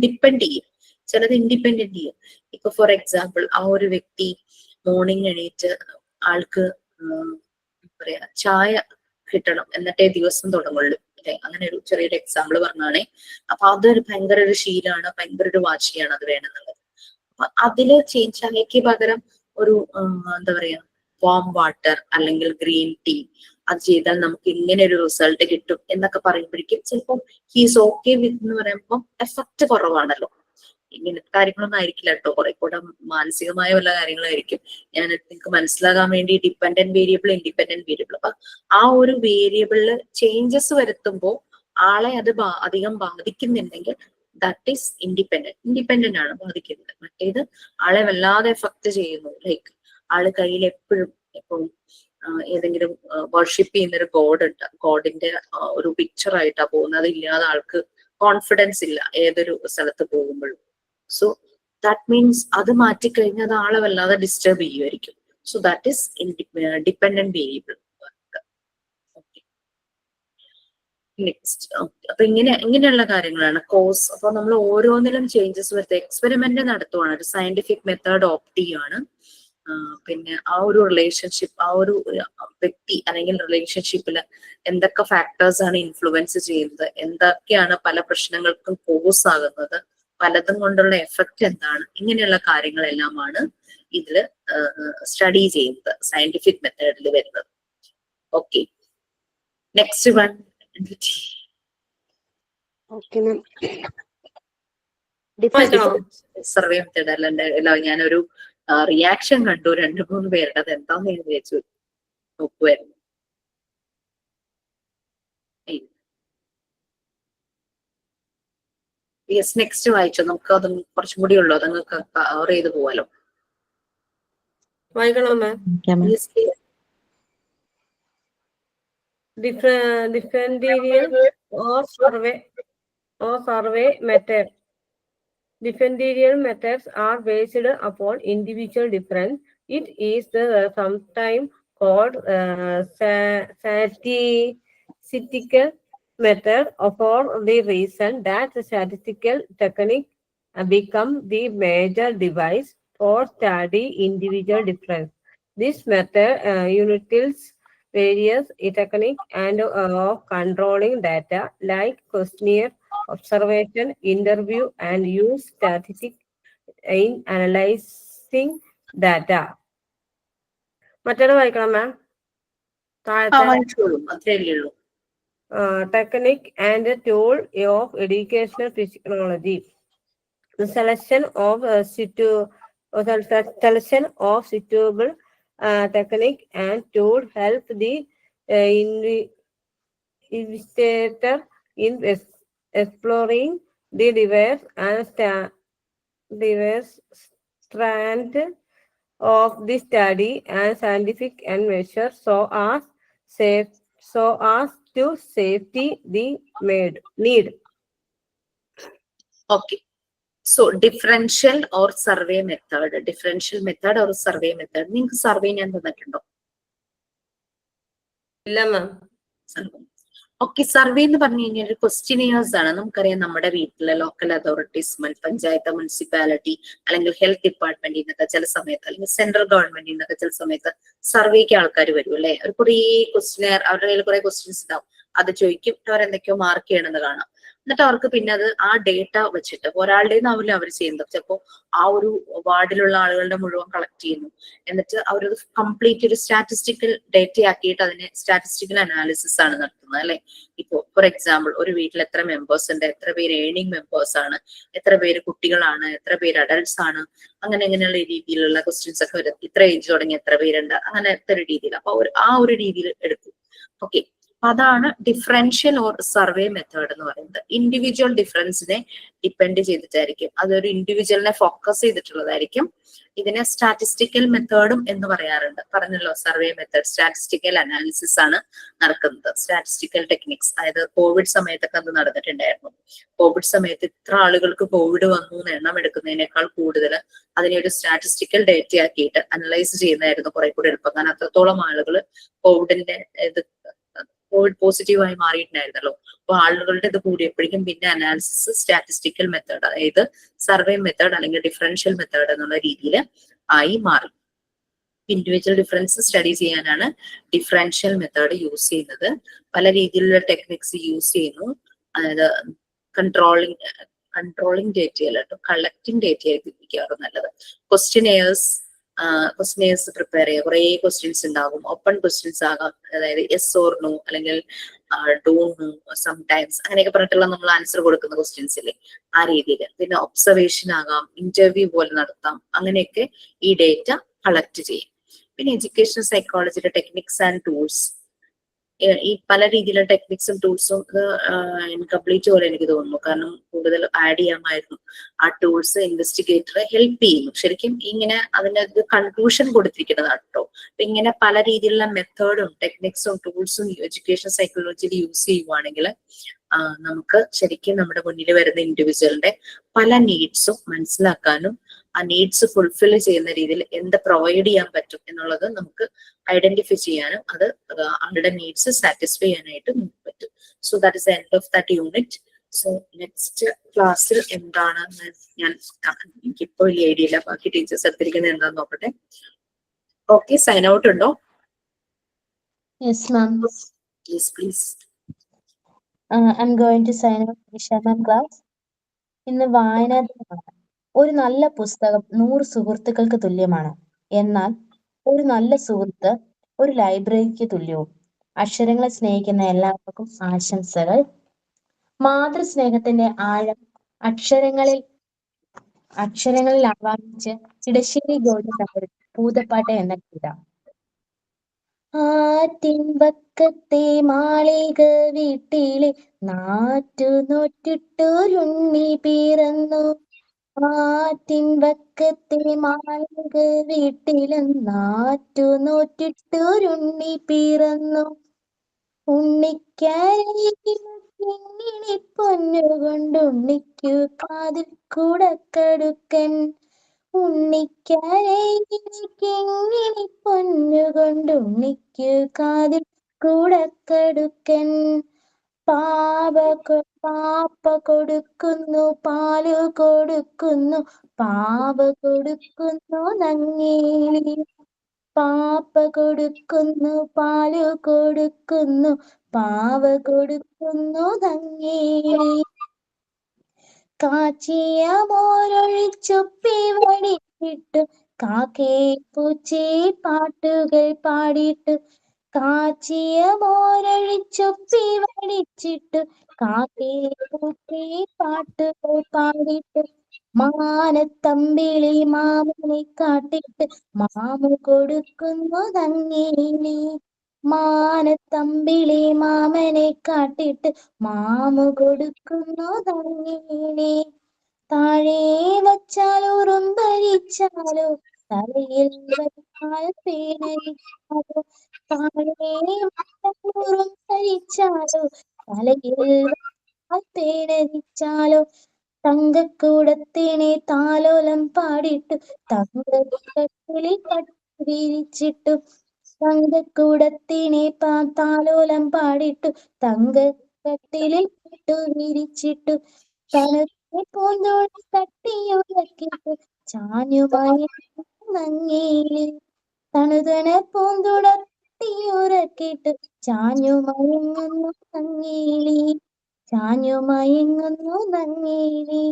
ഡിപ്പെൻഡ് ചെയ്യും. ചിലത് ഇൻഡിപെൻഡന്റ് ചെയ്യും. ഇപ്പൊ ഫോർ എക്സാമ്പിൾ, ആ ഒരു വ്യക്തി മോർണിംഗ് എണീറ്റ് ആൾക്ക് എന്താ പറയാ ചായ കിട്ടണം എന്നിട്ടേ ദിവസം തുടങ്ങുള്ളൂ അല്ലെ, അങ്ങനെ ഒരു ചെറിയൊരു എക്സാമ്പിൾ പറഞ്ഞാണേ. അപ്പൊ അതൊരു ഭയങ്കര ഒരു ശീലമാണ്, ഭയങ്കര ഒരു വാശിയാണ് അത് വേണമെന്നുള്ളത്. അപ്പൊ അതില് ചായക്ക് പകരം ഒരു എന്താ പറയാ വാം വാട്ടർ അല്ലെങ്കിൽ ഗ്രീൻ ടീ അത് ചെയ്താൽ നമുക്ക് ഇങ്ങനെ ഒരു റിസൾട്ട് കിട്ടും എന്നൊക്കെ പറയുമ്പോഴേക്കും ചിലപ്പോൾ ഹീസ് ഓക്കെ വിത്ത് എന്ന് പറയുമ്പോൾ എഫക്റ്റ് കുറവാണല്ലോ. ഇങ്ങനത്തെ കാര്യങ്ങളൊന്നും ആയിരിക്കില്ല കേട്ടോ, കുറെ കൂടെ മാനസികമായ വല്ല കാര്യങ്ങളായിരിക്കും. ഞാൻ നിങ്ങൾക്ക് മനസ്സിലാകാൻ വേണ്ടി ഡിപ്പെൻഡന്റ് വേരിയബിൾ ഇൻഡിപെൻഡന്റ് വേരിയബിൾ, അപ്പൊ ആ ഒരു വേരിയബിളില് ചേഞ്ചസ് വരുത്തുമ്പോൾ ആളെ അത് അധികം ബാധിക്കുന്നുണ്ടെങ്കിൽ ദാറ്റ് ഈസ് ഇൻഡിപെൻഡന്റ് ആണ് ബാധിക്കുന്നത്. മറ്റേത് ആളെ വല്ലാതെ എഫക്ട് ചെയ്യുന്നു. ലൈക്ക് ആള് കയ്യിൽ എപ്പോഴും ഏതെങ്കിലും വർഷിപ്പ് ചെയ്യുന്ന ഒരു ഗോഡ് ഉണ്ട്, ഗോഡിന്റെ ഒരു പിക്ചർ ആയിട്ടാ പോകുന്നത്, അതില്ലാതെ ആൾക്ക് കോൺഫിഡൻസ് ഇല്ല ഏതൊരു സ്ഥലത്ത് പോകുമ്പോഴും. സോ ദാറ്റ് മീൻസ് അത് മാറ്റിക്കഴിഞ്ഞാൽ അത് ആളെ വല്ലാതെ ഡിസ്റ്റർബ് ചെയ്യുമായിരിക്കും. So that is dependent variable. Next, അപ്പൊ ഇങ്ങനെയുള്ള കാര്യങ്ങളാണ് കോസ്. അപ്പൊ നമ്മൾ ഓരോന്നിലും ചേഞ്ചസ് വരുത്തുക, എക്സ്പെരിമെന്റ് നടത്തുവാണ്, ഒരു സയന്റിഫിക് മെത്തേഡ് ഓപ്റ്റ് ചെയ്യുകയാണ്. പിന്നെ ആ ഒരു റിലേഷൻഷിപ്പ്, ആ ഒരു വ്യക്തി അല്ലെങ്കിൽ റിലേഷൻഷിപ്പിൽ എന്തൊക്കെ ഫാക്ടേഴ്സ് ആണ് ഇൻഫ്ലുവൻസ് ചെയ്യുന്നത്, എന്തൊക്കെയാണ് പല പ്രശ്നങ്ങൾക്കും കോസ് ആകുന്നത്, പലതും കൊണ്ടുള്ള എഫക്റ്റ് എന്താണ്, ഇങ്ങനെയുള്ള കാര്യങ്ങളെല്ലാമാണ് ഇതില് സ്റ്റഡി ചെയ്യുന്നത്, സയന്റിഫിക് മെത്തേഡിൽ വരുന്നത്. Okay, next one. Okay ma'am. Survey method അല്ല, ഞാനൊരു റിയാക്ഷൻ കണ്ടു 2-3 പേരുടെ, അത് എന്താന്ന് ഞാൻ വിചാരിച്ചു നോക്കുമായിരുന്നു. യെസ്, നെക്സ്റ്റ് വായിച്ചോ, നമുക്ക് അത് കുറച്ചും കൂടി ഉള്ളൂ, അതങ്ങ് കവർ ചെയ്ത് പോവാലോ. വായിക്കണോ മാം? Differential or survey method. Differential methods are based upon individual difference. It is sometimes called statistical method for the reason that statistical technique become the major device for study individual difference. This method utilises various techniques and of controlling data like questionnaire, observation, interview, and use statistics in analyzing data. മറ്റേത് വായിക്കണം മാം. Technique and tool of educational technology. The selection of suitable technique and tool help the investigator in exploring the diverse strand of the study and scientific and measure so as to safety the need. Okay. So differential or survey method. Differential method or survey method. നിങ്ങൾക്ക് survey ഞാൻ തന്നിട്ടുണ്ടോ? ഇല്ല മാം. Okay, survey എന്ന് പറഞ്ഞു കഴിഞ്ഞാൽ ഒരു ക്വസ്റ്റ്യനിയേഴ്സ് ആണ്. നമുക്കറിയാം നമ്മുടെ വീട്ടിലെ ലോക്കൽ അതോറിറ്റീസ്, പഞ്ചായത്ത്, മുനിസിപ്പാലിറ്റി അല്ലെങ്കിൽ ഹെൽത്ത് ഡിപ്പാർട്ട്മെന്റിൽ നിന്നൊക്കെ ചില സമയത്ത്, അല്ലെങ്കിൽ സെൻട്രൽ ഗവൺമെന്റിൽ നിന്നൊക്കെ ചില സമയത്ത് സർവേക്ക് ആൾക്കാർ വരും അല്ലെ. ഒരു കുറേ ക്വസ്റ്റ്യനിയർ, അവരുടെ കയ്യിൽ കുറെ ക്വസ്റ്റ്യൻസ് ഉണ്ടാവും, അത് ചോദിക്കും, അവരെന്തൊക്കെയോ മാർക്ക് ചെയ്യണമെന്ന് കാണാം. എന്നിട്ട് അവർക്ക് പിന്നെ അത് ആ ഡേറ്റ വെച്ചിട്ട് ഒരാളുടെ ആവില്ല അവർ ചെയ്യുന്നത്, ചിലപ്പോൾ ആ ഒരു വാർഡിലുള്ള ആളുകളുടെ മുഴുവൻ കളക്ട് ചെയ്യുന്നു. എന്നിട്ട് അവരത് കംപ്ലീറ്റ് ഒരു സ്റ്റാറ്റിസ്റ്റിക്കൽ ഡേറ്റ ആക്കിയിട്ട് അതിനെ സ്റ്റാറ്റിസ്റ്റിക്കൽ അനാലിസിസ് ആണ് നടത്തുന്നത് അല്ലെ. ഇപ്പോ ഫോർ എക്സാമ്പിൾ, ഒരു വീട്ടിൽ എത്ര മെമ്പേഴ്സ് ഉണ്ട്, എത്ര പേര് ഏണിംഗ് മെമ്പേഴ്സ് ആണ്, എത്ര പേര് കുട്ടികളാണ്, എത്ര പേര് അഡൾട്ട്സ് ആണ്, അങ്ങനെയുള്ള രീതിയിലുള്ള ക്വസ്റ്റ്യൻസ് ഒക്കെ വരും. ഇത്ര ഏജ് തുടങ്ങി എത്ര പേരുണ്ട്, അങ്ങനത്തെ ഒരു രീതിയിൽ. അപ്പൊ ആ ഒരു രീതിയിൽ എടുക്കും. ഓക്കെ, അതാണ് ഡിഫറൻഷ്യൽ ഓർ സർവേ മെത്തേഡ് എന്ന് പറയുന്നത്. ഇൻഡിവിജ്വൽ ഡിഫറൻസിനെ ഡിപ്പെൻഡ് ചെയ്തിട്ടായിരിക്കും, അതൊരു ഇൻഡിവിജ്വലിനെ ഫോക്കസ് ചെയ്തിട്ടുള്ളതായിരിക്കും. ഇതിനെ സ്റ്റാറ്റിസ്റ്റിക്കൽ മെത്തേഡും എന്ന് പറയാറുണ്ട്. പറഞ്ഞല്ലോ, സർവേ മെത്തേഡ് സ്റ്റാറ്റിസ്റ്റിക്കൽ അനാലിസിസ് ആണ് നടക്കുന്നത്. സ്റ്റാറ്റിസ്റ്റിക്കൽ ടെക്നിക്സ്, അതായത് കോവിഡ് സമയത്തൊക്കെ അത് നടന്നിട്ടുണ്ടായിരുന്നു. കോവിഡ് സമയത്ത് ഇത്ര ആളുകൾക്ക് കോവിഡ് വന്നു എന്ന് എണ്ണം എടുക്കുന്നതിനേക്കാൾ കൂടുതൽ അതിനെ ഒരു സ്റ്റാറ്റിസ്റ്റിക്കൽ ഡേറ്റ ആക്കിയിട്ട് അനലൈസ് ചെയ്യുന്നതായിരുന്നു കുറെ കൂടി എളുപ്പം. കാരണം അത്രത്തോളം ആളുകൾ കോവിഡ് പോസിറ്റീവായി മാറിയിട്ടുണ്ടായിരുന്നല്ലോ. അപ്പൊ ആളുകളുടെ ഇത് കൂടിയപ്പോഴേക്കും പിന്നെ അനാലിസിസ് സ്റ്റാറ്റിസ്റ്റിക്കൽ മെത്തേഡ്, അതായത് സർവേ മെത്തേഡ് അല്ലെങ്കിൽ ഡിഫറൻഷ്യൽ മെത്തേഡ് എന്നുള്ള രീതിയിൽ ആയി മാറി. ഇൻഡിവിജ്വൽ ഡിഫറൻസ് സ്റ്റഡി ചെയ്യാനാണ് ഡിഫറൻഷ്യൽ മെത്തേഡ് യൂസ് ചെയ്യുന്നത്. പല രീതിയിലുള്ള ടെക്നിക്സ് യൂസ് ചെയ്യുന്നു. അതായത് കൺട്രോളിംഗ് ഡേറ്റയല്ല കേട്ടോ, കളക്ടിങ് ഡേറ്റ ആയിരിക്കും നല്ലത്. ക്വസ്റ്റ്യനെയേഴ്സ് പ്രിപ്പയർ ചെയ്യുക. കുറെ ക്വസ്റ്റ്യൻസ് ഉണ്ടാകും, ഓപ്പൺ ക്വസ്റ്റ്യൻസ് ആകാം, അതായത് യെസ് ഓർ നോ അല്ലെങ്കിൽ ഡോ നോ സംടൈംസ് അങ്ങനെയൊക്കെ പറഞ്ഞിട്ടുള്ള നമ്മൾ ആൻസർ കൊടുക്കുന്ന ക്വസ്റ്റ്യൻസ് ഇല്ലേ, ആ രീതിയിൽ. പിന്നെ ഒബ്സർവേഷൻ ആകാം, ഇന്റർവ്യൂ പോലെ നടത്താം. അങ്ങനെയൊക്കെ ഈ ഡേറ്റ കളക്ട് ചെയ്യും. പിന്നെ എഡ്യൂക്കേഷൻ സൈക്കോളജിയുടെ ടെക്നിക്സ് ആൻഡ് ടൂൾസ്, ഈ പല രീതിയിലുള്ള ടെക്നിക്സും ടൂൾസും ഇൻകംപ്ലീറ്റ് പോലെ എനിക്ക് തോന്നുന്നു. കാരണം കൂടുതൽ ആഡ് ചെയ്യാമായിരുന്നു. ആ ടൂൾസ് ഇൻവെസ്റ്റിഗേറ്ററെ ഹെൽപ്പ് ചെയ്യുന്നു. ശരിക്കും ഇങ്ങനെ അതിന്റെ കൺക്ലൂഷൻ കൊടുത്തിരിക്കുന്നതാണ് കേട്ടോ. അപ്പൊ ഇങ്ങനെ പല രീതിയിലുള്ള മെത്തേഡും ടെക്നിക്സും ടൂൾസും എഡ്യൂക്കേഷൻ സൈക്കോളജിയിൽ യൂസ് ചെയ്യുവാണെങ്കിൽ നമുക്ക് ശരിക്കും നമ്മുടെ മുന്നിൽ വരുന്ന ഇൻഡിവിജ്വലിന്റെ പല നീഡ്സും മനസ്സിലാക്കാനും ആ നീഡ്സ് ഫുൾഫിൽ ചെയ്യുന്ന രീതിയിൽ എന്ത് പ്രൊവൈഡ് ചെയ്യാൻ പറ്റും എന്നുള്ളത് നമുക്ക് ഐഡന്റിഫൈ ചെയ്യാനും അത് അവരുടെ നീഡ്സ് സാറ്റിസ്ഫൈ ചെയ്യാനായിട്ട് നമുക്ക് പറ്റും. So that is the end of that unit. So next ക്ലാസ്സിൽ എന്താണ് എനിക്കിപ്പോ വലിയ ഐഡിയ ഇല്ല, ബാക്കി ടീച്ചേഴ്സ് എടുത്തിരിക്കുന്നത് എന്താന്ന് നോക്കട്ടെ. ഓക്കെ, സൈൻ ഔട്ട് ഉണ്ടോ? Yes, ma'am. Yes, please. I'm going to sign out Isha ma'am class. ഇന്ന് വായനാ ദിനമാണ്. ഒരു നല്ല പുസ്തകം 100 സുഹൃത്തുക്കൾക്ക് തുല്യമാണ്. എന്നാൽ ഒരു നല്ല സുഹൃത്ത് ഒരു ലൈബ്രറിക്ക് തുല്യവും. അക്ഷരങ്ങളെ സ്നേഹിക്കുന്ന എല്ലാവർക്കും ആശംസകൾ. മാതൃസ്നേഹത്തിന്റെ ആഴം അക്ഷരങ്ങളിൽ ആവാഹിച്ച് ഇടശ്ശേരി ഗോവിന്ദൻ നമ്പൂതിരി പൂതപ്പാട്ട് എന്ന കവിത. ആറ്റിൻവക്കത്തെ മാളിക വീട്ടിലെ നോറ്റിട്ടൊരുണ്ണി പിറന്നു. ആറ്റിൻവക്കത്തെ മാളിക വീട്ടിലെ നോറ്റിട്ടൊരുണ്ണി പിറന്നു. ഉണ്ണിക്കരയിലെ പൊന്നുകൊണ്ട് ഉണ്ണിക്കു കാതിൽ കൂടക്കടുക്കൻ. ഉണ്ണിക്കരയിലെ പൊന്നുകൊണ്ട് ഉണ്ണിക്കു കാതിൽ കൂടക്കടുക്കൻ. പാപ്പ കൊടുക്കുന്നു പാല് കൊടുക്കുന്നു പാവ കൊടുക്കുന്നു നങ്ങേലി. പാപ്പ കൊടുക്കുന്നു പാല് കൊടുക്കുന്നു പാവ കൊടുക്കുന്നു നങ്ങേലി. കാച്ചിയ മോരൊഴിച്ചുപ്പി വടിച്ചിട്ടു കാക്കേ പൂച്ചേ പാട്ടുകൾ പാടിയിട്ടു. കാച്ചിയ മോരൊഴിച്ചുപ്പി വടിച്ചിട്ടു കാക്കേ പൂച്ചേ പാട്ടുകൾ പാടിയിട്ടു. മാനത്തമ്പിളി മാമനെ കാട്ടിട്ട് മാമു കൊടുക്കുന്നു നങ്ങേലി. മാനത്തമ്പിളി മാമനെ കാട്ടിട്ട് മാമു കൊടുക്കുന്നു നങ്ങേലി. താഴെ വച്ചാലോ ഉറുമ്പരിച്ചാലോ തലയിൽ വച്ചാൽ പേനരിച്ചാലോ. താഴെ വച്ചാലോ ഉറുമ്പരിച്ചാലോ തലയിൽ വച്ചാൽ പേനരിച്ചാലോ. തങ്കക്കൂടത്തിനെ താലോലം പാടിട്ടു തങ്കക്കട്ടിലിൽ പട്ടു വിരിച്ചിട്ടു. തങ്കക്കൂടത്തിനെ താലോലം പാടിട്ടു തങ്കക്കട്ടിലിൽ പട്ടു വിരിച്ചിട്ടു. തണുത്ത പൂന്തോട് തട്ടിയുറക്കിട്ടു ചാഞ്ഞുമായി നങ്ങേലി. തണുതണ പൂന്തോട തട്ടിയുറക്കിട്ടു ചാഞ്ഞുമയങ്ങുന്നു നങ്ങേലി. ചാഞ്ഞുമയങ്ങുന്നു നങ്ങേലി.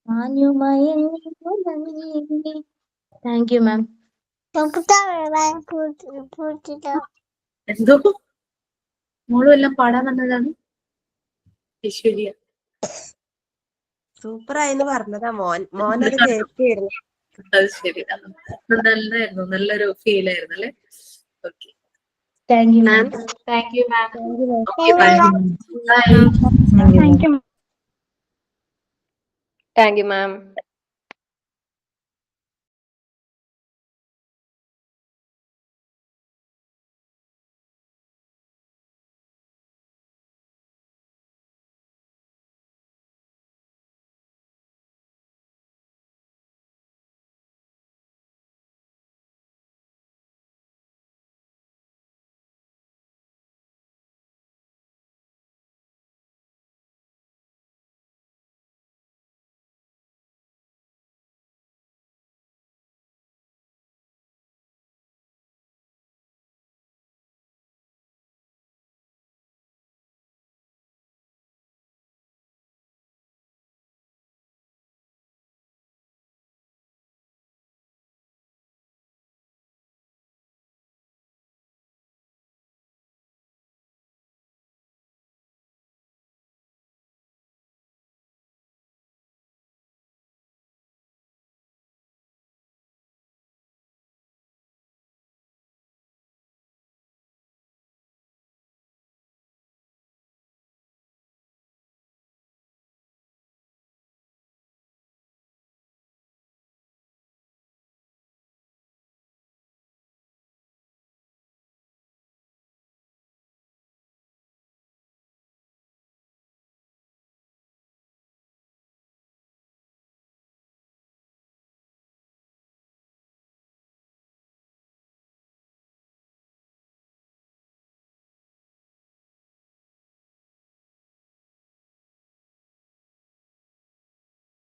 ചാഞ്ഞുമയങ്ങുന്നു നങ്ങേലി. Thank you ma'am. എന്തോ മോളും എല്ലാം പാടാൻ വന്നതാണ് ഈശ്വര്യ. സൂപ്പറായിന്ന് പറഞ്ഞതാ മോനത് കേൾക്കായിരുന്നു. അത് ശരി, നല്ലായിരുന്നു, നല്ലൊരു ഫീൽ ആയിരുന്നു അല്ലെ. Okay, Thank you, Ma'am. ma'am. Thank you, ma'am. Okay, bye. Bye. Thank you, Thank you. ma'am. Thank you, ma'am.